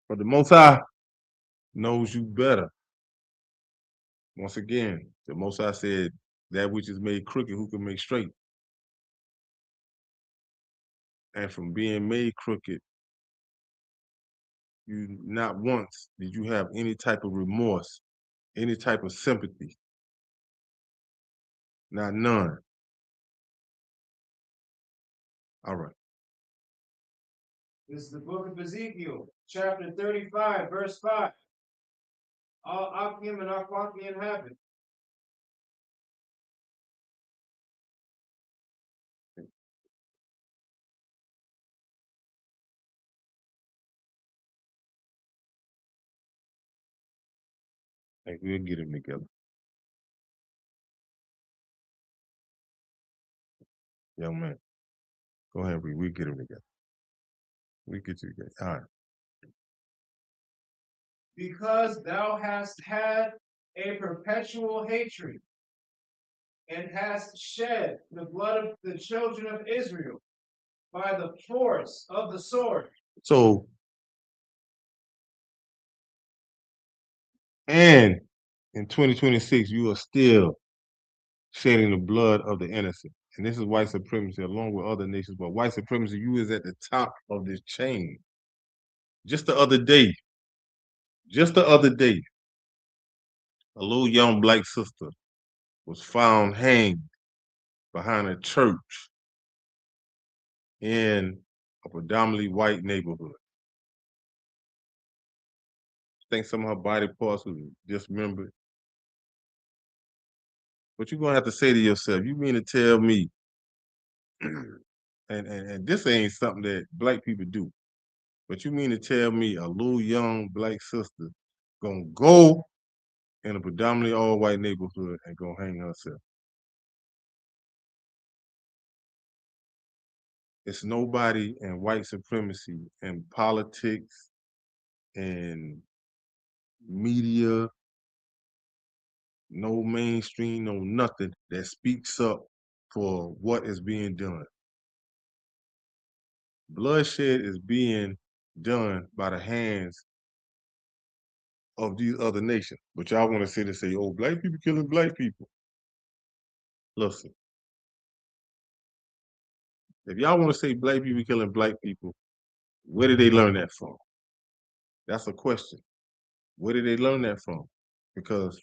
But the Most High knows you better. Once again, the Most High said, that which is made crooked, who can make straight? And from being made crooked, you not once did you have any type of remorse, any type of sympathy. Not none. All right. This is the book of Ezekiel, chapter 35, verse 5. All Akim and Akwaki inhabit. Hey, we'll get them together. Young man, go ahead, read. We'll get them together. We get you together. All right. Because thou hast had a perpetual hatred and hast shed the blood of the children of Israel by the force of the sword. So, and in 2026, you are still shedding the blood of the innocent. And this is white supremacy along with other nations. But white supremacy, you is at the top of this chain. Just the other day, a little young black sister was found hanged behind a church in a predominantly white neighborhood. I think some of her body parts was dismembered. But you're gonna have to say to yourself, you mean to tell me, and this ain't something that black people do, but you mean to tell me a little young black sister gonna go in a predominantly all white neighborhood and gonna hang herself? It's nobody in white supremacy and politics and media, no mainstream, no nothing that speaks up for what is being done. Bloodshed is being done by the hands of these other nations. But y'all want to sit and say, oh, black people killing black people. Listen, if y'all want to say black people killing black people, where did they learn that from? That's a question. Where did they learn that from? Because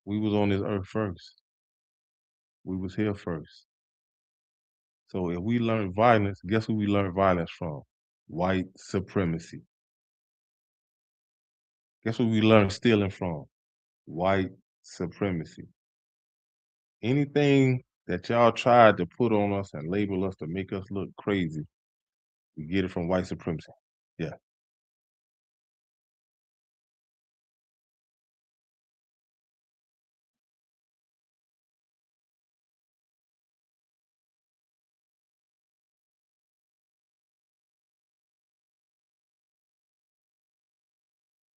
we was on this earth first. We was here first. So if we learn violence, guess who we learn violence from? White supremacy. Guess what we learn stealing from? White supremacy. Anything that y'all tried to put on us and label us to make us look crazy, we get it from white supremacy. Yeah.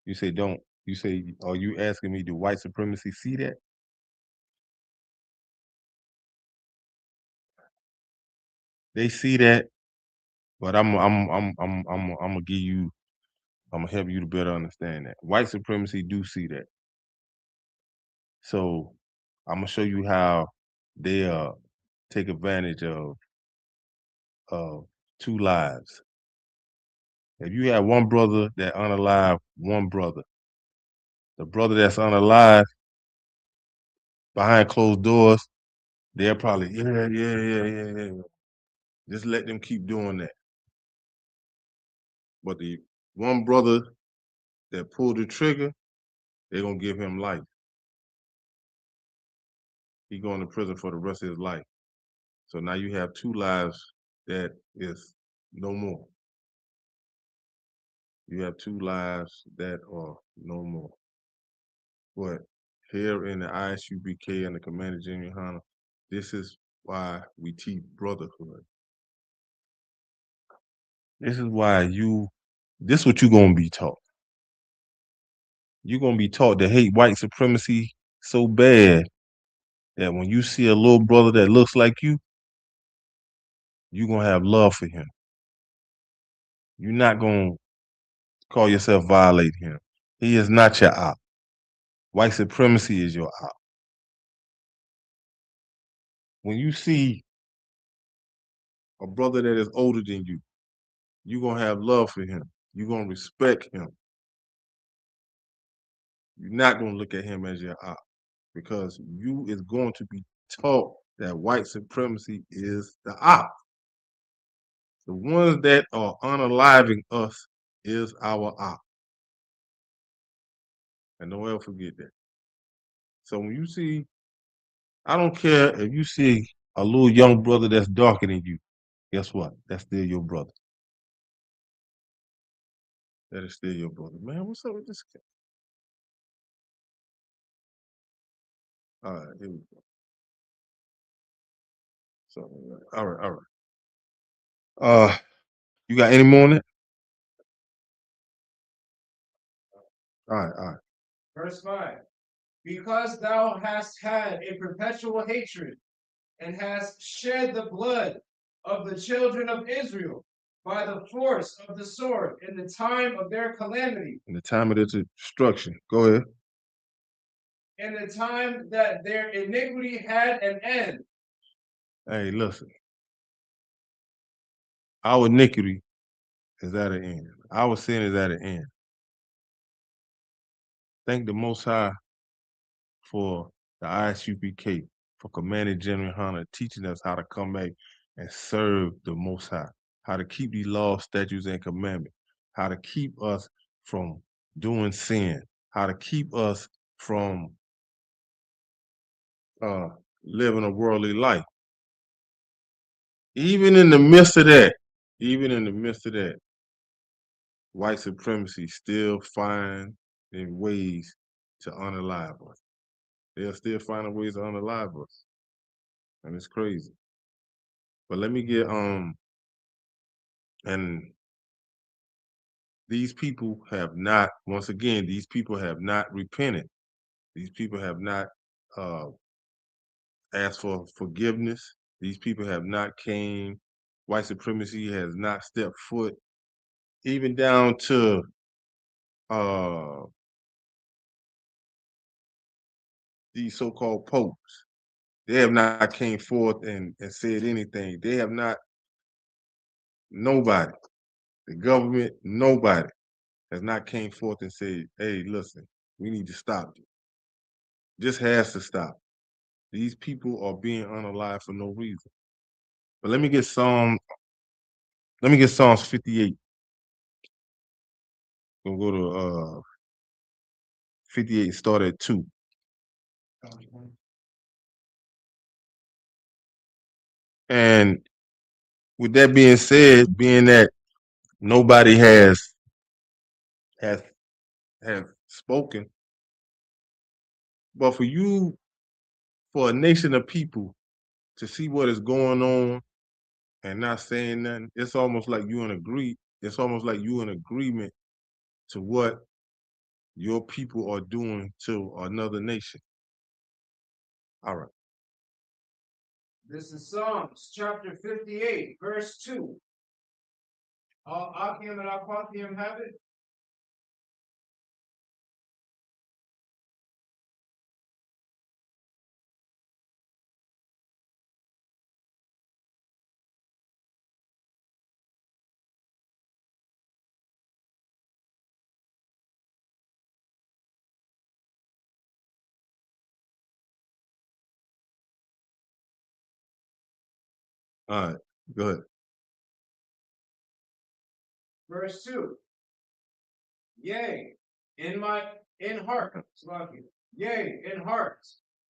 You say don't. You say, are you asking me, do white supremacy see that? They see that, but I'm gonna give you, I'm gonna help you to better understand that. White supremacy do see that. So I'm gonna show you how they are take advantage of two lives. If you have one brother that unalive one brother, the brother that's unalive behind closed doors, they're probably yeah. Just let them keep doing that. But the one brother that pulled the trigger, they're gonna give him life. He going to prison for the rest of his life. So now you have two lives that is no more. You have two lives that are no more. But here in the ISUBK and the Commander General Hunter, this is why we teach brotherhood. This is why this is what you're gonna be taught. You're gonna be taught to hate white supremacy so bad that when you see a little brother that looks like you're gonna have love for him. You're not gonna call yourself violating him. He is not your op. White supremacy is your op. When you see a brother that is older than you, you're gonna have love for him. You're gonna respect him. You're not gonna look at him as your op because you is going to be taught that white supremacy is the op. The ones that are unaliving us is our op. And don't ever forget that. So when you see, I don't care if you see a little young brother that's darker than you, guess what? That's still your brother. That is still your brother. Man, what's up with this kid? All right, here we go. So, all right. You got any more on it? All right. Verse 5. Because thou hast had a perpetual hatred, and hast shed the blood of the children of Israel by the force of the sword in the time of their calamity. In the time of the destruction. Go ahead. In the time that their iniquity had an end. Hey, listen. Our iniquity is at an end. Our sin is at an end. Thank the Most High for the ISUPK, for Commander General Hunter teaching us how to come back and serve the Most High, how to keep these laws, statutes, and commandments, how to keep us from doing sin, how to keep us from living a worldly life. Even in the midst of that, white supremacy still find ways to unalive us. They're still finding ways to unalive us. And it's crazy. But let me get and these people have not, once again, these people have not repented. These people have not asked for forgiveness. These people have not came. White supremacy has not stepped foot, even down to these so-called popes. They have not came forth and said anything. They have not, nobody, the government, nobody has not came forth and said, hey, listen, we need to stop this. This has to stop. These people are being unalive for no reason. But let me get Psalms 58. We'll go to 58, start at 2. And with that being said, being that nobody has spoken, but for a nation of people to see what is going on and not saying nothing, it's almost like you it's almost like you in agreement to what your people are doing to another nation. All right. This is Psalms chapter 58, verse 2. All Akim and Aquathium have it. All right, go ahead. Verse 2. Yea, in heart, Slovakia. Yea, in heart,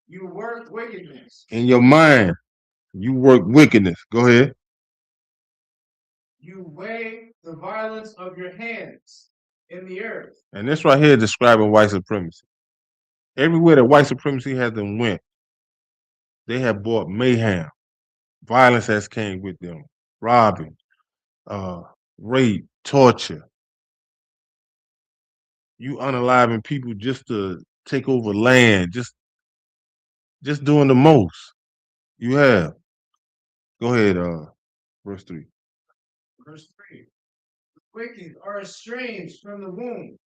you work wickedness. In your mind, you work wickedness. Go ahead. You weigh the violence of your hands in the earth. And this right here is describing white supremacy. Everywhere that white supremacy has them went, they have brought mayhem. Violence has came with them. Robbing, uh, rape, torture. You unaliving people just to take over land, just doing the most. You have. Go ahead, verse 3. Verse 3. The wicked are estranged from the womb.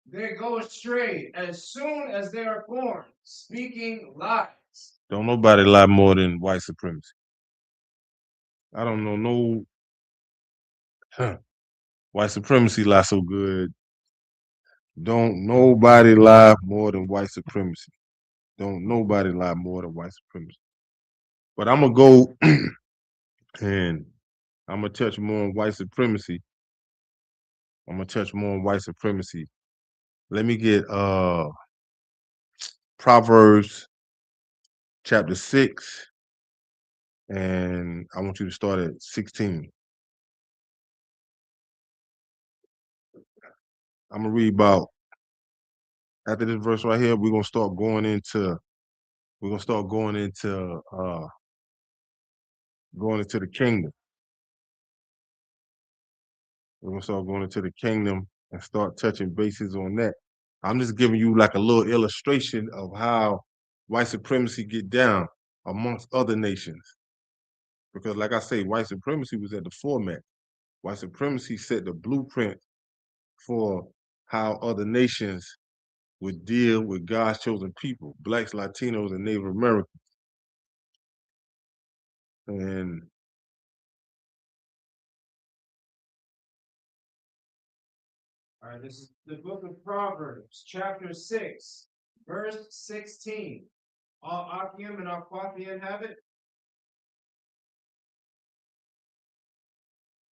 They go astray as soon as they are born, speaking lies. Don't nobody lie more than white supremacy. I don't know no white supremacy lie so good. Don't nobody lie more than white supremacy. Don't nobody lie more than white supremacy. But I'm gonna go and I'm gonna touch more on white supremacy. I'm gonna touch more on white supremacy. Let me get Proverbs chapter 6, and I want you to start at 16. I'm gonna read about after this verse right here, we're gonna start going into the kingdom. We're gonna start going into the kingdom and start touching bases on that. I'm just giving you like a little illustration of how white supremacy get down amongst other nations. Because like I say, white supremacy was at the format. White supremacy set the blueprint for how other nations would deal with God's chosen people, blacks, Latinos, and Native Americans. And All right, this is the book of Proverbs, chapter 6, verse 16. All Akim and Aquathian have it?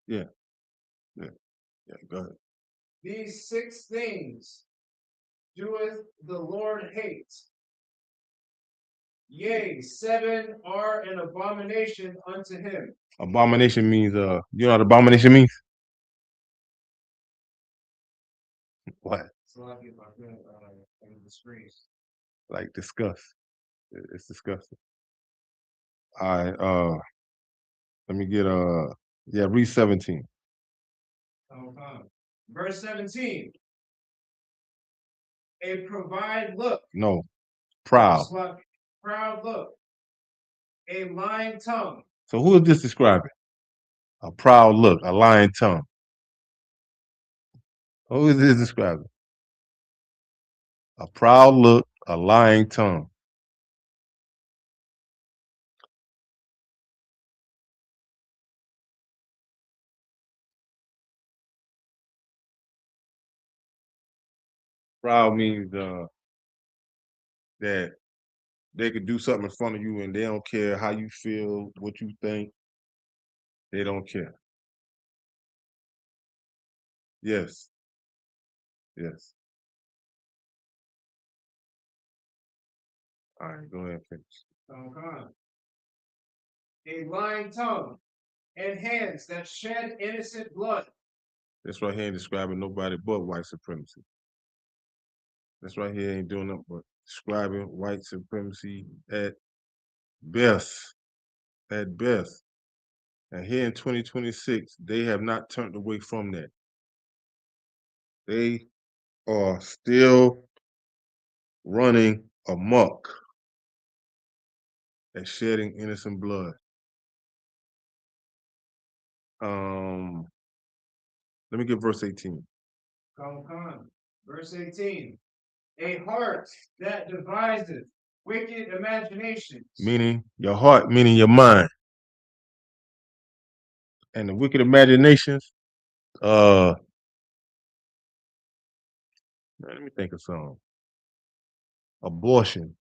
yeah, go ahead. These 6 things doeth the Lord hate. Yea, 7 are an abomination unto him. Abomination means you know what abomination means? What? Disgrace. Like disgust. It's disgusting. All right, let me get read 17. Verse 17. A provide look. No, proud. Proud look. A lying tongue. So who is this describing? A proud look, a lying tongue. Who is this describing? A proud look, a lying tongue. Proud means that they could do something in front of you and they don't care how you feel, what you think. They don't care. Yes. Yes. All right, go ahead, finish. A lying tongue and hands that shed innocent blood. This right here ain't describing nobody but white supremacy. This right here ain't doing nothing but describing white supremacy at best. At best. And here in 2026, they have not turned away from that. They are still running amok and shedding innocent blood. Let me get verse 18. Verse 18. A heart that deviseth wicked imaginations. Meaning your heart, meaning your mind. And the wicked imaginations, let me think of some. Abortion.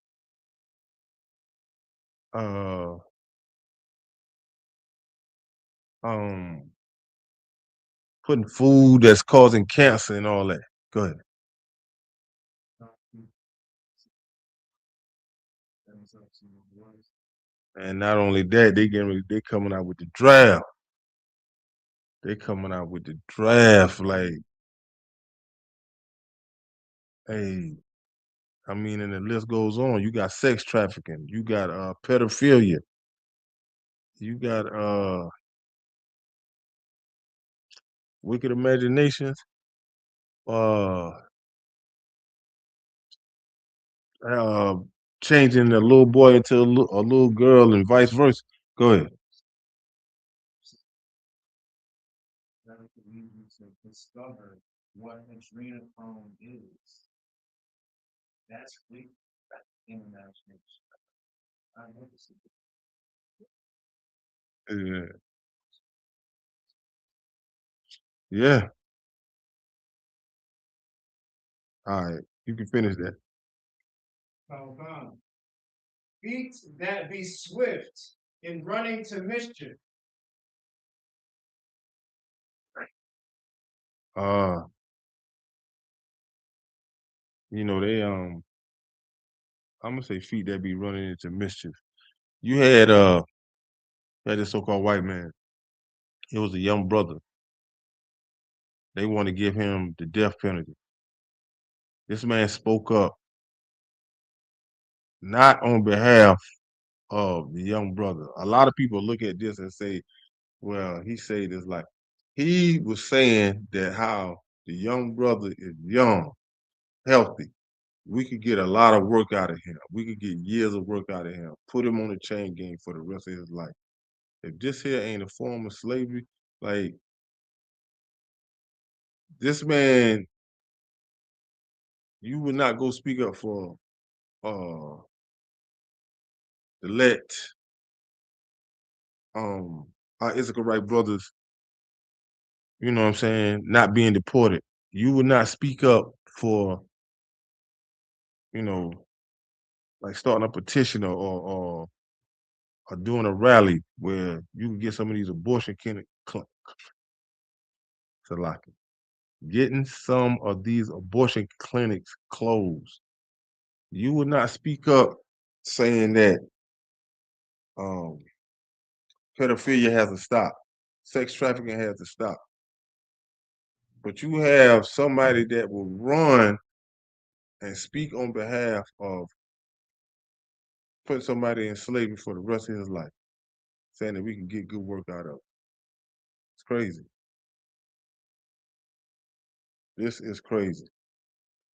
um putting food that's causing cancer and all that. Go ahead. And not only that, they coming out with the draft. They coming out with the draft like, hey, I mean, and the list goes on. You got sex trafficking, you got pedophilia, you got wicked imaginations, uh uh changing a little boy into a little girl and vice versa. Go ahead. That could lead you to discover what adrenochrome is. That's free in imagination. I noticed it. Yeah. Yeah. All right. You can finish that. Feet that be swift in running to mischief. Uh, they I'm gonna say feet that be running into mischief. You had this so-called white man. It was a young brother. They want to give him the death penalty. This man spoke up, not on behalf of the young brother. A lot of people look at this and say, well, he said this like he was saying that how the young brother is young, healthy. We could get a lot of work out of him. We could get years of work out of him. Put him on a chain gang for the rest of his life. If this here ain't a form of slavery, like this man, you would not go speak up for uh to let um our Issachar brothers, you know what I'm saying, not being deported. You would not speak up for, you know, like starting a petition or doing a rally where you can get some of these abortion clinics to lock it. Getting some of these abortion clinics closed. You would not speak up saying that um, pedophilia has to stop, sex trafficking has to stop. But you have somebody that will run and speak on behalf of putting somebody in slavery for the rest of his life, saying that we can get good work out of it. It's crazy. This is crazy.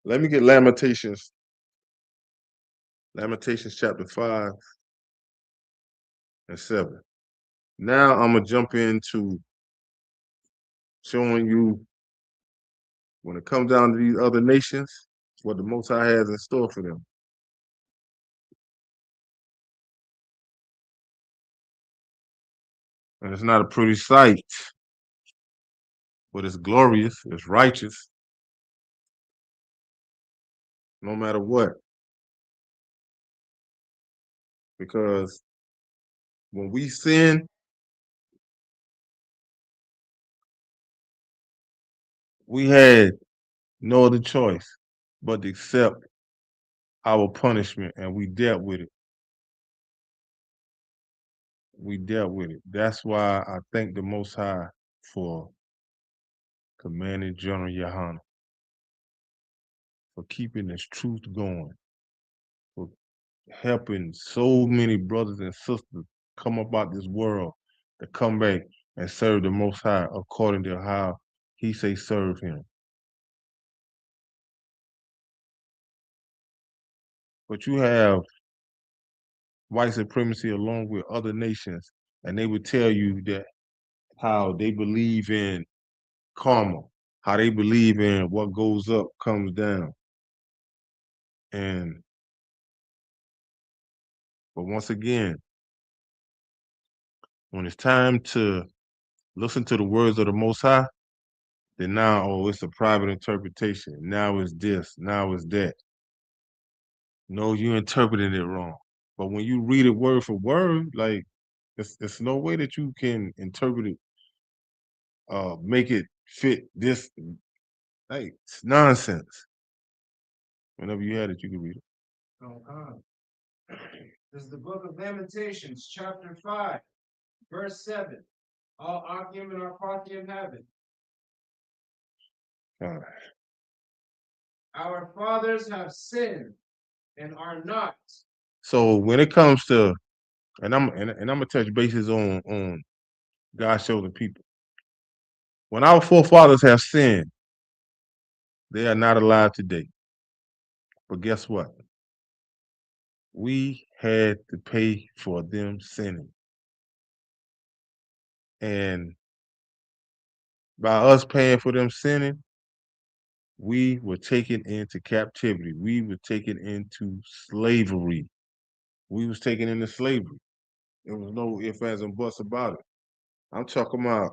Let me get Lamentations chapter 5 and 7. Now I'm gonna jump into showing you when it comes down to these other nations, what the Most High has in store for them. And it's not a pretty sight, but it's glorious, it's righteous, no matter what. Because when we sin, we had no other choice but to accept our punishment, and we dealt with it. We dealt with it. That's why I thank the Most High for Commanding General Yohana, for keeping this truth going, for helping so many brothers and sisters come up out this world to come back and serve the Most High according to how He say serve Him. But you have white supremacy along with other nations, and they would tell you that how they believe in karma, how they believe in what goes up comes down. And but once again, when it's time to listen to the words of the Most High, then now, oh, it's a private interpretation. Now it's this, now it's that. No, you interpreted it wrong. But when you read it word for word, like it's no way that you can interpret it make it fit this. Hey, it's nonsense. Whenever you had it, you can read it. This is the book of Lamentations, chapter 5, verse 7. All Akim and Arpathian have it. Uh, Our fathers have sinned and are not. so when it comes to, and I'm gonna touch bases on God's chosen people. When our forefathers have sinned, they are not alive today. But guess what? We had to pay for them sinning. And by us paying for them sinning, we were taken into captivity. We were taken into slavery. We was taken into slavery. There was no ifs, ands, and buts about it. I'm talking about,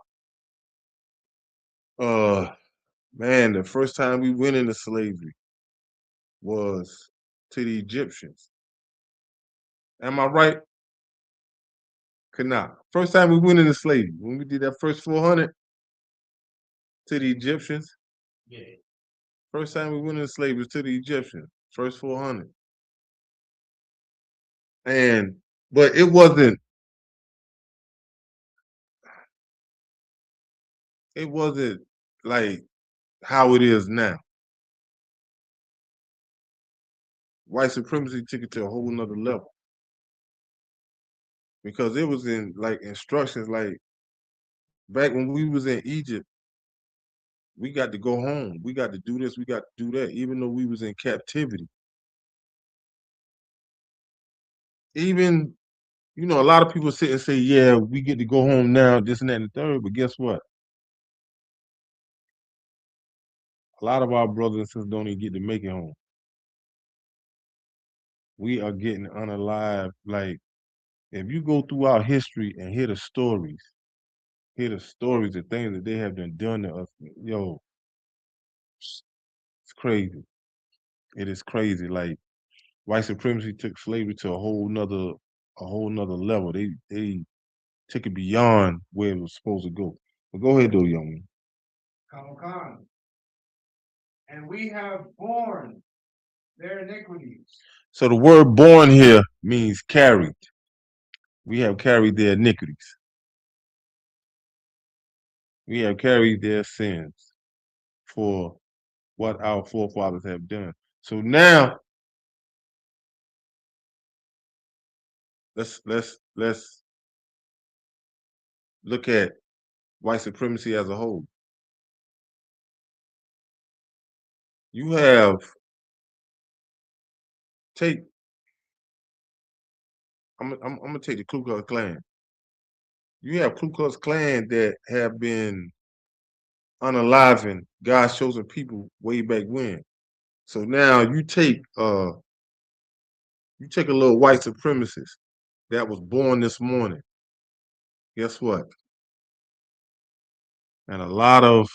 man, the first time we went into slavery was to the Egyptians. Am I right? Kana. First time we went into slavery, when we did that first 400 to the Egyptians. Yeah. First time we went into slavery was to the Egyptians. First 400. But it wasn't like how it is now. White supremacy took it to a whole nother level because it was in like instructions like back when we was in Egypt, we got to go home. We got to do this, we got to do that, even though we was in captivity. Even, a lot of people sit and say, yeah, we get to go home now, this and that and the third, but guess what? A lot of our brothers and sisters don't even get to make it home. We are getting unalive. Like, if you go throughout history and hear the stories, the things that they have been done to us, yo, it's crazy. It is crazy. Like, white supremacy took slavery to a whole nother level. They took it beyond where it was supposed to go. But go ahead though, young man. Khan. And we have borne their iniquities. So the word born here means carried. We have carried their iniquities. We have carried their sins for what our forefathers have done. So now let's look at white supremacy as a whole. You have I'm gonna take the Ku Klux Klan. You have Ku Klux Klan that have been unaliving God's chosen people way back when. So now you take a little white supremacist that was born this morning. Guess what? And a lot of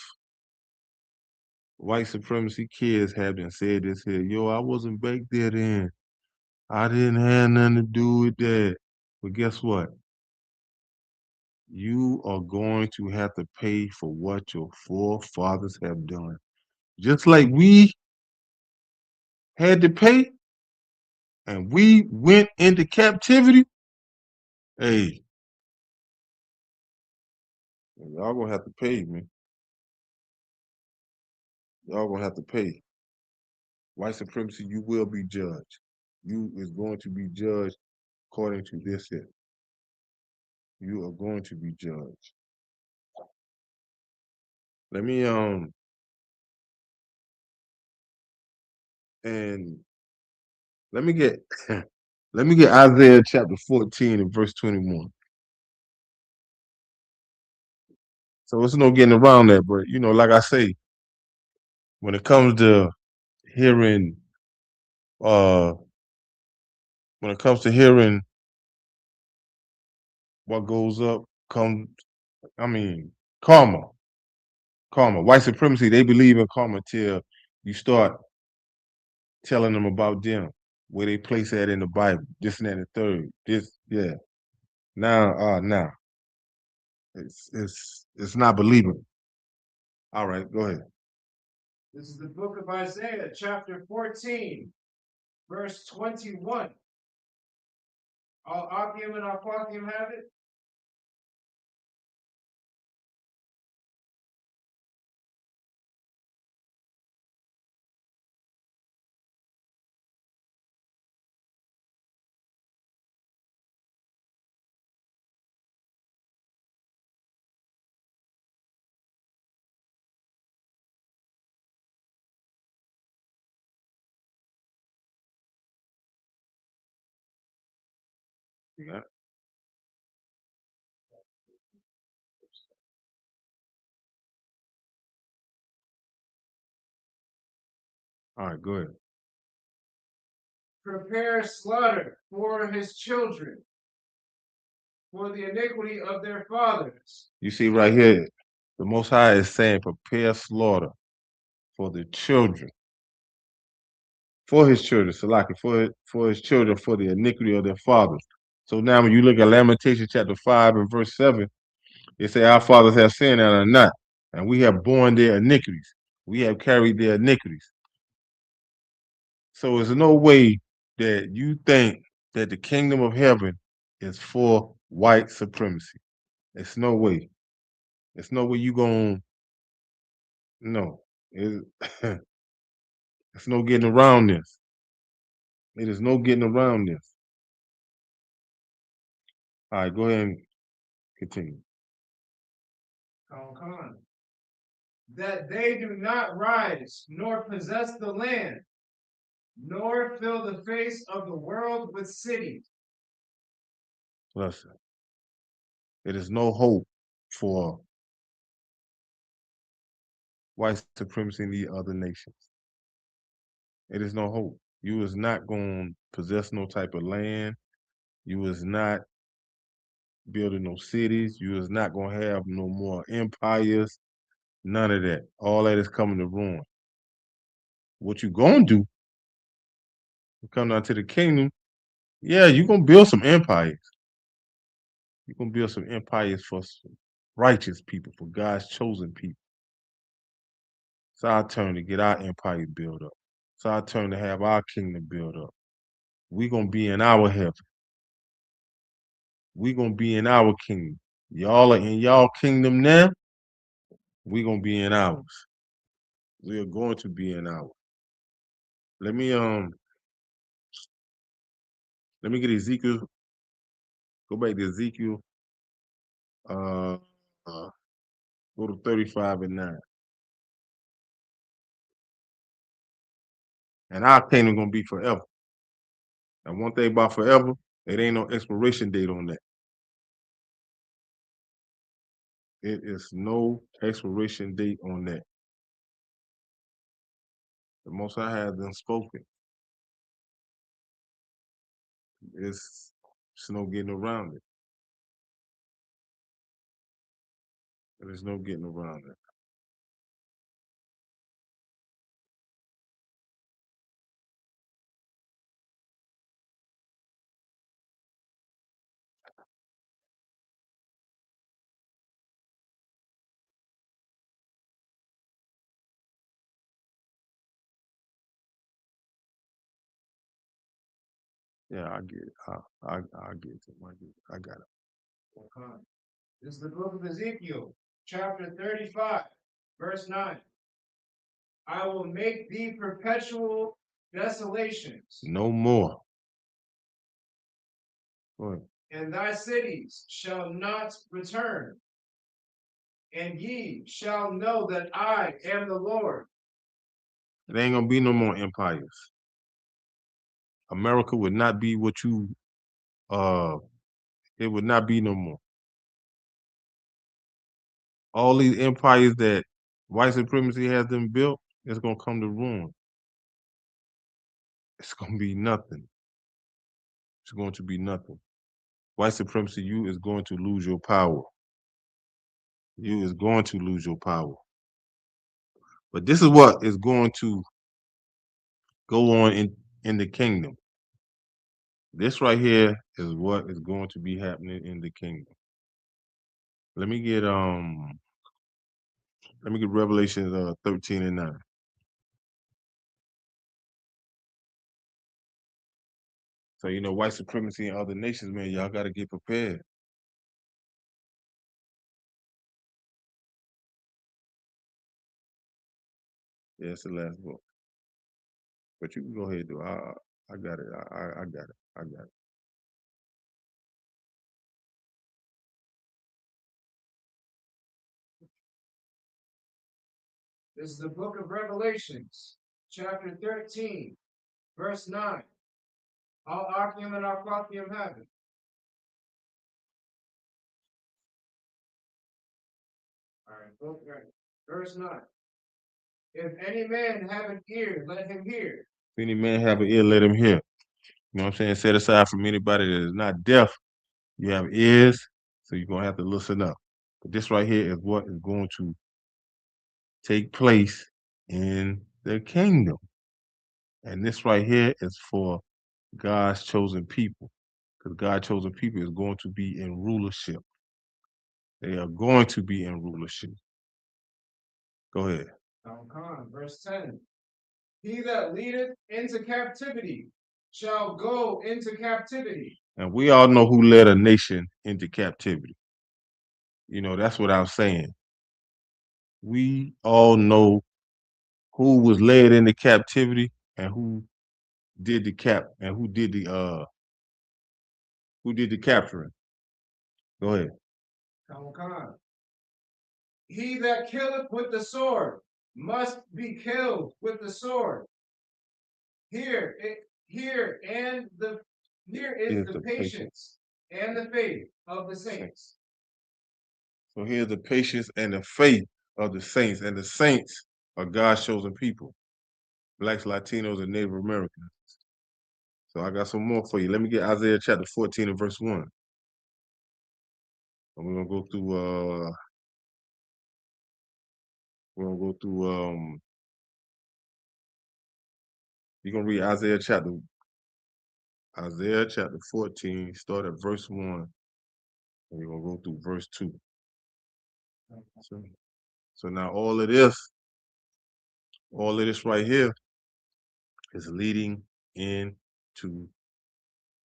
white supremacy kids have been said this here. Yo, I wasn't back there then. I didn't have nothing to do with that. But guess what? You are going to have to pay for what your forefathers have done. Just like we had to pay and we went into captivity, hey, y'all gonna have to pay, man. Y'all gonna have to pay. White supremacy, you will be judged. You is going to be judged according to this here. You are going to be judged. Let me and let me get let me get Isaiah chapter 14 and verse 21. So it's no getting around that, but like I say, when it comes to hearing uh when it comes to hearing what goes up comes karma. Karma. White supremacy, they believe in karma till you start telling them about them, where they place that in the Bible, this and that and the third. This, yeah. Now, it's not believable. All right, go ahead. This is the book of Isaiah, chapter 14, verse 21. All Akim and Al-Qakim have it? You got it? All right, go ahead. Prepare slaughter for his children, for the iniquity of their fathers. You see right here, the Most High is saying, prepare slaughter for the children, for his children, Salaki, for his children, for the iniquity of their fathers. So now when you look at Lamentation chapter 5 and verse 7, it say our fathers have sinned and are not, and we have borne their iniquities. We have carried their iniquities. So there's no way that you think that the kingdom of heaven is for white supremacy. It's no way. It's no way you going no. It's, it's no getting around this. It is no getting around this. All right, go ahead and continue. Khan. That they do not rise, nor possess the land, nor fill the face of the world with cities. Listen, it is no hope for white supremacy in the other nations. It is no hope. You is not going to possess no type of land. You is not building no cities. You is not going to have no more empires. None of that. All that is coming to ruin. What you going to do, you come down to the kingdom, yeah, you're going to build some empires. You're going to build some empires for some righteous people, for God's chosen people. It's our turn to get our empire built up. It's our turn to have our kingdom built up. We're going to be in our heaven. We're going to be in our kingdom. Y'all are in y'all kingdom now. We're going to be in ours. We are going to be in ours. Let me get Ezekiel. Go back to Ezekiel. Uh, go to 35 and 9. And our kingdom gonna be forever. And one thing about forever, it ain't no expiration date on that. It is no expiration date on that. The Most High has done spoken. It's no getting around it. There's no getting around it. Yeah, I get it. I get it. I got it. Khan. This is the book of Ezekiel, chapter 35, verse 9. I will make thee perpetual desolations. No more. Go ahead. And thy cities shall not return. And ye shall know that I am the Lord. It ain't gonna be no more empires. America would not be what you it would not be no more. All these empires that white supremacy has them built, it's gonna come to ruin. It's gonna be nothing. It's going to be nothing. White supremacy, you is going to lose your power. You is going to lose your power. But this is what is going to go on in the kingdom. This right here is what is going to be happening in the kingdom. Let me get Let me get Revelation 13 and 9. So, white supremacy in other nations, man, y'all got to get prepared. Yeah, it's the last book. But you can go ahead, do. I got it. I got it. I got it. This is the book of Revelations, chapter 13, verse 9. All Akim and Aquakium have it. All right, book right. Verse 9. If any man have an ear, let him hear. If any man have an ear, let him hear. You know what I'm saying? Set aside from anybody that is not deaf. You have ears, so you're going to have to listen up. But this right here is what is going to take place in the kingdom. And this right here is for God's chosen people. Because God's chosen people is going to be in rulership. They are going to be in rulership. Go ahead. Verse 10. He that leadeth into captivity shall go into captivity. And we all know who led a nation into captivity. That's what I'm saying. We all know who was led into captivity and who did the capturing. Go ahead. He that killeth with the sword must be killed with the sword. Here is the patience and the faith of the saints. So here's the patience and the faith of the saints. And the saints are God's chosen people. Blacks, Latinos, and Native Americans. So I got some more for you. Let me get Isaiah chapter 14 and verse 1. And we're gonna go through you're gonna read Isaiah chapter 14, start at verse 1, and you're gonna go through verse 2. So now all of this right here is leading into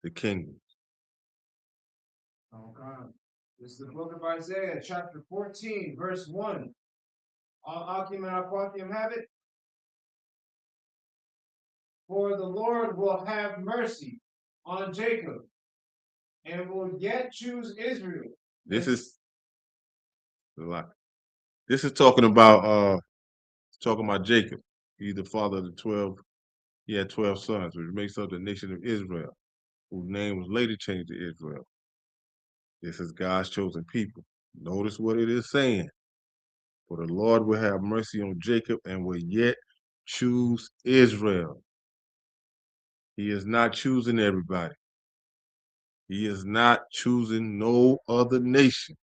the kingdom. This is the book of Isaiah, chapter 14, verse 1. All Akim and Aquakium have it. For the Lord will have mercy on Jacob and will yet choose Israel. This is a lot. This is talking about Jacob. He's the father of the 12. He had 12 sons, which makes up the nation of Israel, whose name was later changed to Israel. This is God's chosen people. Notice what it is saying. For the Lord will have mercy on Jacob and will yet choose Israel. He is not choosing everybody. He is not choosing no other nation.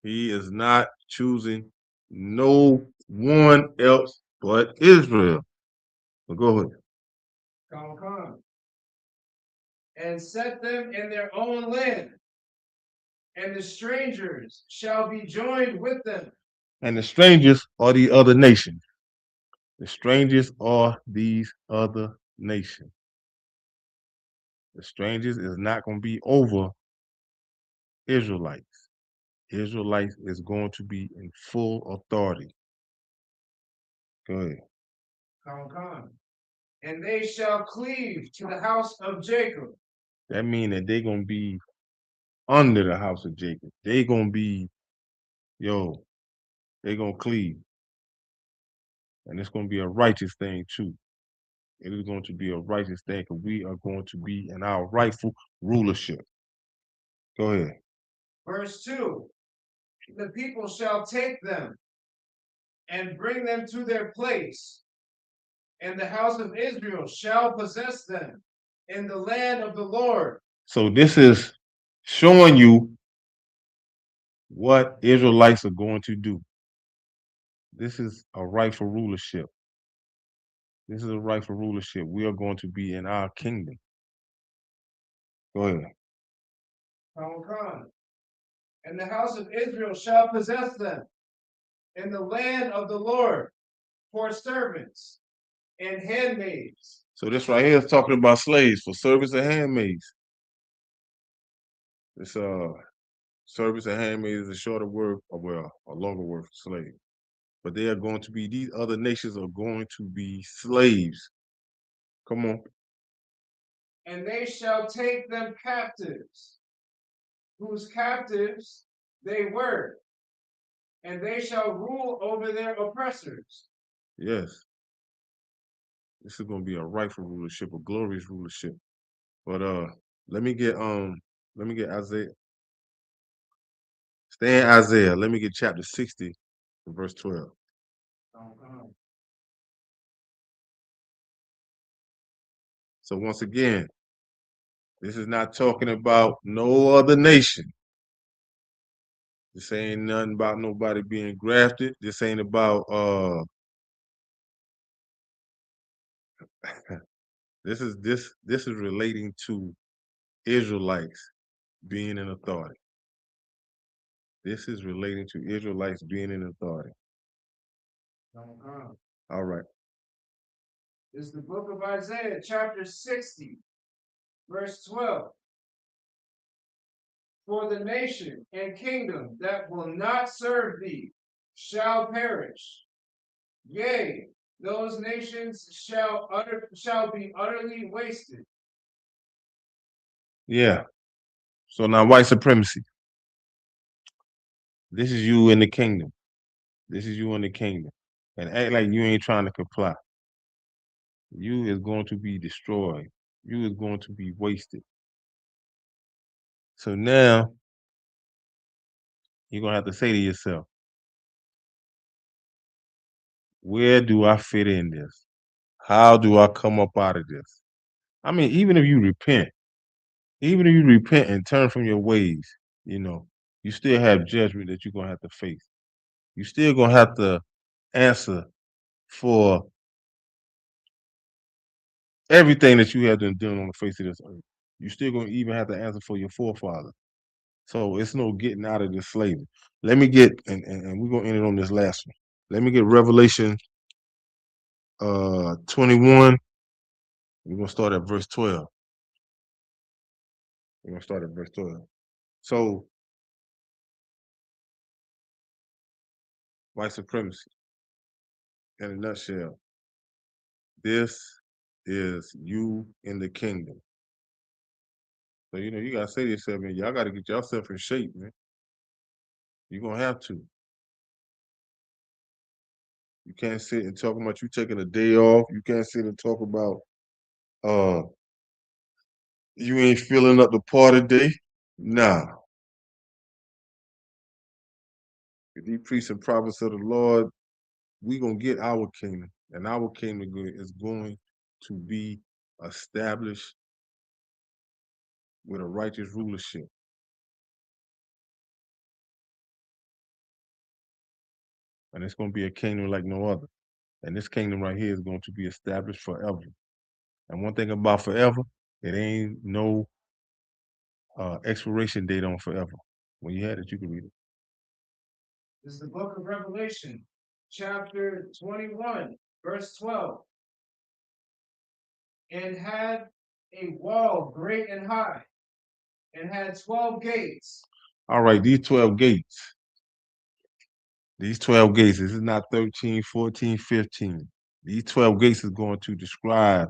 He is not choosing no one else but Israel. So go ahead. And set them in their own land, and the strangers shall be joined with them. And the strangers are the other nations. The strangers are these other nations. The strangers is not going to be over Israelites. Israelites is going to be in full authority. Go ahead. And they shall cleave to the house of Jacob. That means that they're going to be under the house of Jacob. They're going to be, they're going to cleave. And it's going to be a righteous thing too. It is going to be a righteous thing because we are going to be in our rightful rulership. Go ahead. Verse 2. The people shall take them and bring them to their place, and the house of Israel shall possess them in the land of the Lord. So this is showing you what Israelites are going to do. This is a rightful rulership. This is a rightful rulership. We are going to be in our kingdom. Go ahead. And the house of Israel shall possess them, in the land of the Lord for servants and handmaids. So this right here is talking about slaves for servants and handmaids. This service and handmaids is a shorter word, or well, a longer word for slave. But they are going to be, these other nations are going to be slaves. Come on. And they shall take them captives, whose captives they were, and they shall rule over their oppressors. Yes. This is going to be a rightful rulership, a glorious rulership. But let me get Isaiah. Stay in Isaiah. Let me get chapter 60, verse 12. So once again, this is not talking about no other nation. This ain't nothing about nobody being grafted. This ain't about this is relating to Israelites being in authority. This is relating to Israelites being in authority. All right. This is the book of Isaiah, chapter 60, verse 12. For the nation and kingdom that will not serve thee shall perish. Yea, those nations shall be utterly wasted. Yeah. So now white supremacy. This is you in the kingdom. This is you in the kingdom. And act like you ain't trying to comply. You is going to be destroyed. You is going to be wasted. So now you're gonna have to say to yourself, where do I fit in this? How do I come up out of this? I mean, even if you repent and turn from your ways, you still have judgment that you're gonna have to face. You still gonna have to answer for everything that you have been doing on the face of this earth. You still gonna even have to answer for your forefathers. So it's no getting out of this slavery. Let me get and we're gonna end it on this last one. Let me get Revelation 21. We're gonna start at verse 12. We're gonna start at verse 12. So white supremacy, in a nutshell, this is you in the kingdom. So you gotta say to yourself, man, y'all gotta get yourself in shape, man. You're gonna have to. You can't sit and talk about you taking a day off. You can't sit and talk about you ain't filling up the party day. Nah. These priests and prophets of the Lord, we gonna get our kingdom, and our kingdom is going to be established with a righteous rulership. And it's going to be a kingdom like no other. And this kingdom right here is going to be established forever. And one thing about forever, it ain't no expiration date on forever. When you had it, you can read it. This is the book of Revelation, chapter 21, verse 12. And had a wall great and high, and had 12 gates. All right, these 12 gates. These 12 gates, this is not 13, 14, 15. These 12 gates is going to describe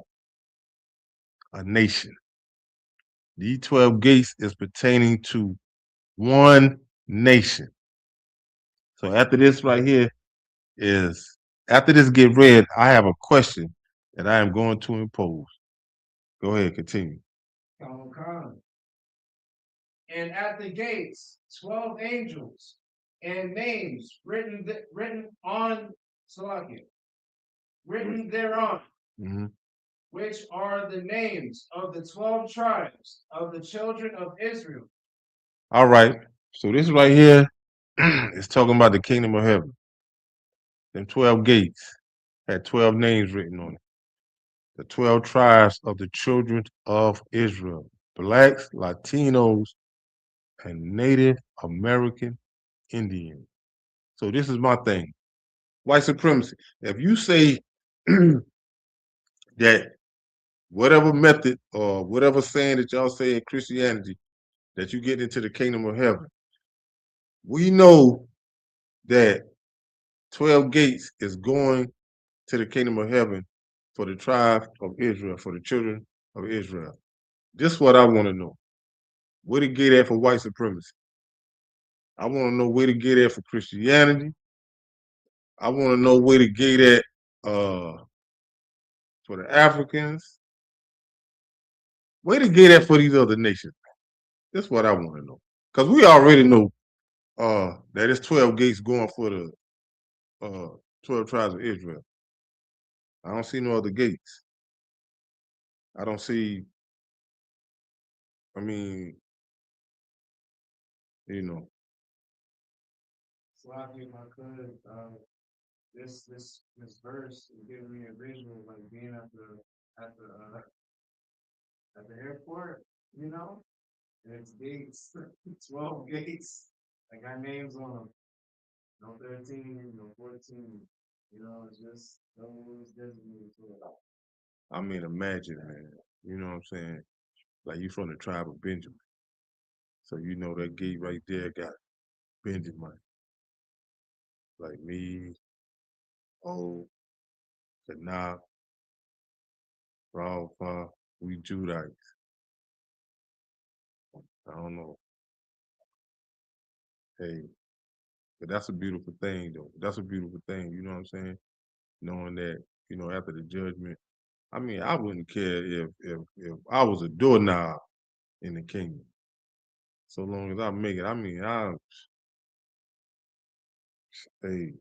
a nation. These 12 gates is pertaining to one nation. So after this right here after this get read, I have a question that I am going to impose. Go ahead, continue. And at the gates, 12 angels and names written on Salakia, written thereon, which are the names of the 12 tribes of the children of Israel. All right. So this right here is talking about the kingdom of heaven. Them 12 gates had 12 names written on it. The 12 tribes of the children of Israel. Blacks, Latinos, and Native American Indians. So this is my thing. White supremacy. If you say that whatever method or whatever saying that y'all say in Christianity that you get into the kingdom of heaven, we know that 12 gates is going to the kingdom of heaven for the tribe of Israel, for the children of Israel. This is what I want to know. Where to get at for white supremacy? I want to know where to get at for Christianity. I want to know where to get at for the Africans. Where to get at for these other nations. That's what I want to know. Because we already know that it's 12 gates going for the 12 tribes of Israel. I don't see no other gates. I don't see, I mean, you know. So I think I could, this verse is giving me a visual like being at the airport, you know, and it's gates, 12 gates. I got names on them. No 13, no 14. You know, it's just those designated to it. I mean, imagine, man. You know what I'm saying? Like you from the tribe of Benjamin. So you know that gate right there got Benjamin. Like me, Tanakh, Rafa, we Judites. I don't know. Hey, but that's a beautiful thing, though. That's a beautiful thing. You know what I'm saying? Knowing that, you know, after the judgment. I mean, I wouldn't care if I was a doorknob in the kingdom. So long as I make it. I mean, hey,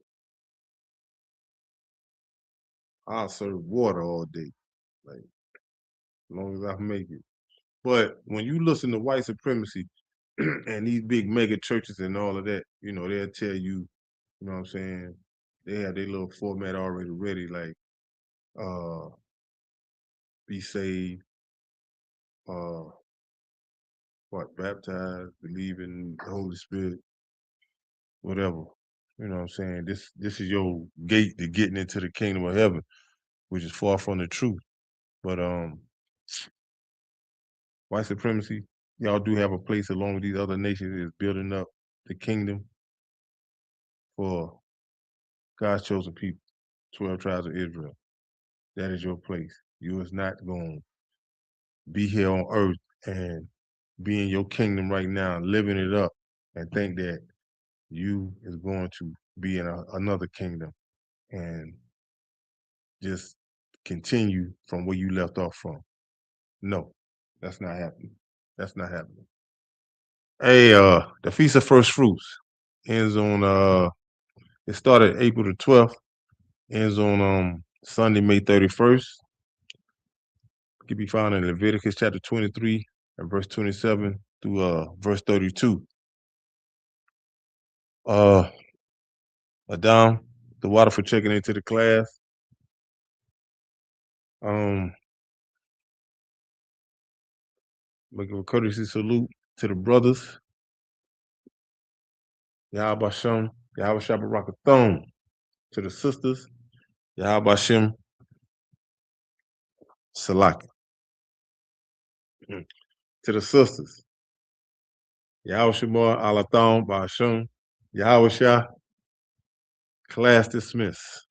I'll serve water all day. Like, as long as I make it. But when you listen to white supremacy and these big mega churches and all of that, you know, they'll tell you, you know what I'm saying? They have their little format already ready, like be saved, baptized, believe in the Holy Spirit, whatever. You know what I'm saying? This is your gate to getting into the kingdom of heaven, which is far from the truth. But white supremacy, y'all do have a place along with these other nations is building up the kingdom for God's chosen people, 12 tribes of Israel. That is your place. You is not going to be here on earth and be in your kingdom right now, living it up, and think that you is going to be in another kingdom and just continue from where you left off from. No, that's not happening. That's not happening. Hey, the Feast of First Fruits ends on it started April the 12th, ends on Sunday, May 31st. It can be found in Leviticus chapter 23 and verse 27 through verse 32. Adam, the water for checking into the class. Making a courtesy salute to the brothers. Yahweh Hashem, Yahweh Shabbarakathon. To the sisters, Yahweh Hashem, Salaki. To the sisters, Yahweh Shemar Alathon Ba'Hashem, Yahweh Shah, class dismissed.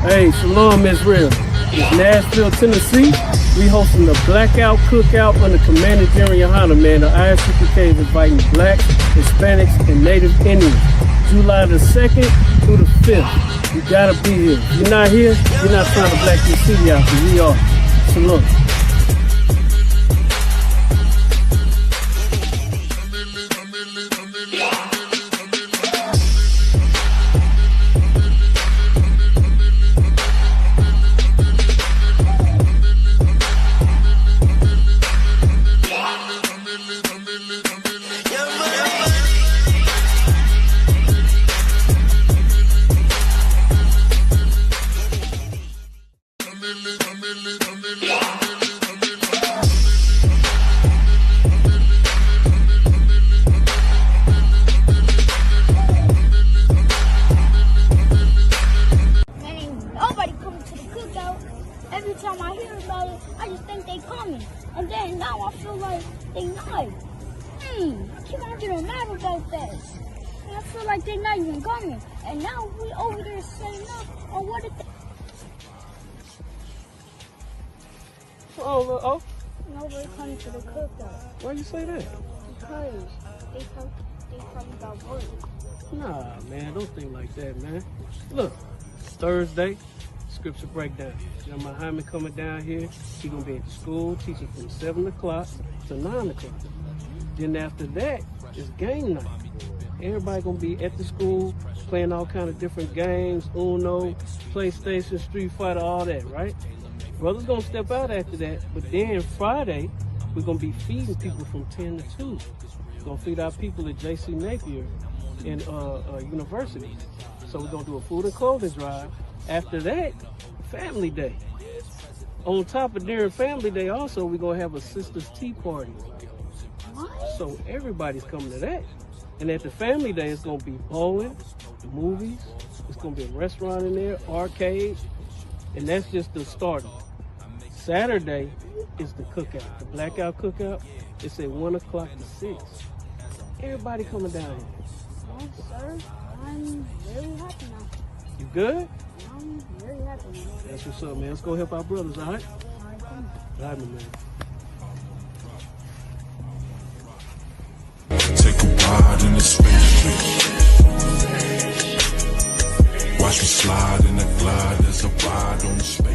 Hey, Shalom Israel. It's Nashville, Tennessee. We hosting the Blackout Cookout under Commander Jerry Yohana, man. The ISUPK is inviting Blacks, Hispanics, and Native Indians. July the 2nd through the 5th. You gotta be here. If you're not here, you're not trying to black your city out, because we are. Shalom. now we over there setting up on what it. Oh, Nobody coming to the cookout why you say that? because they probably got work. Nah, man, don't think like that, man. Look, Thursday, scripture breakdown. You know, my Hyman coming down here. He gonna be at the school teaching from 7 o'clock to 9 o'clock. Then after that, it's game night. Everybody gonna be at the school playing all kind of different games, Uno, PlayStation, Street Fighter, all that, right? Brothers gonna step out after that, but then Friday, we're gonna be feeding people from 10 to 2. We're gonna feed our people at J.C. Napier in university. So we're gonna do a food and clothing drive. After that, family day. On top of during family day also, we're gonna have a sisters tea party. So everybody's coming to that. And at the family day, it's gonna be bowling, movies, it's gonna be a restaurant in there, arcade, and that's just the start. Saturday is the cookout, the blackout cookout. It's at 1 o'clock to 6. Everybody coming down here. Oh, sir, I'm very happy now. You good? I'm very happy now. That's what's up, man. Let's go help our brothers, all right? All right, come. All right, my man. Take a ride in the spaceship. Watch me slide in the glide. There's a ride on the space.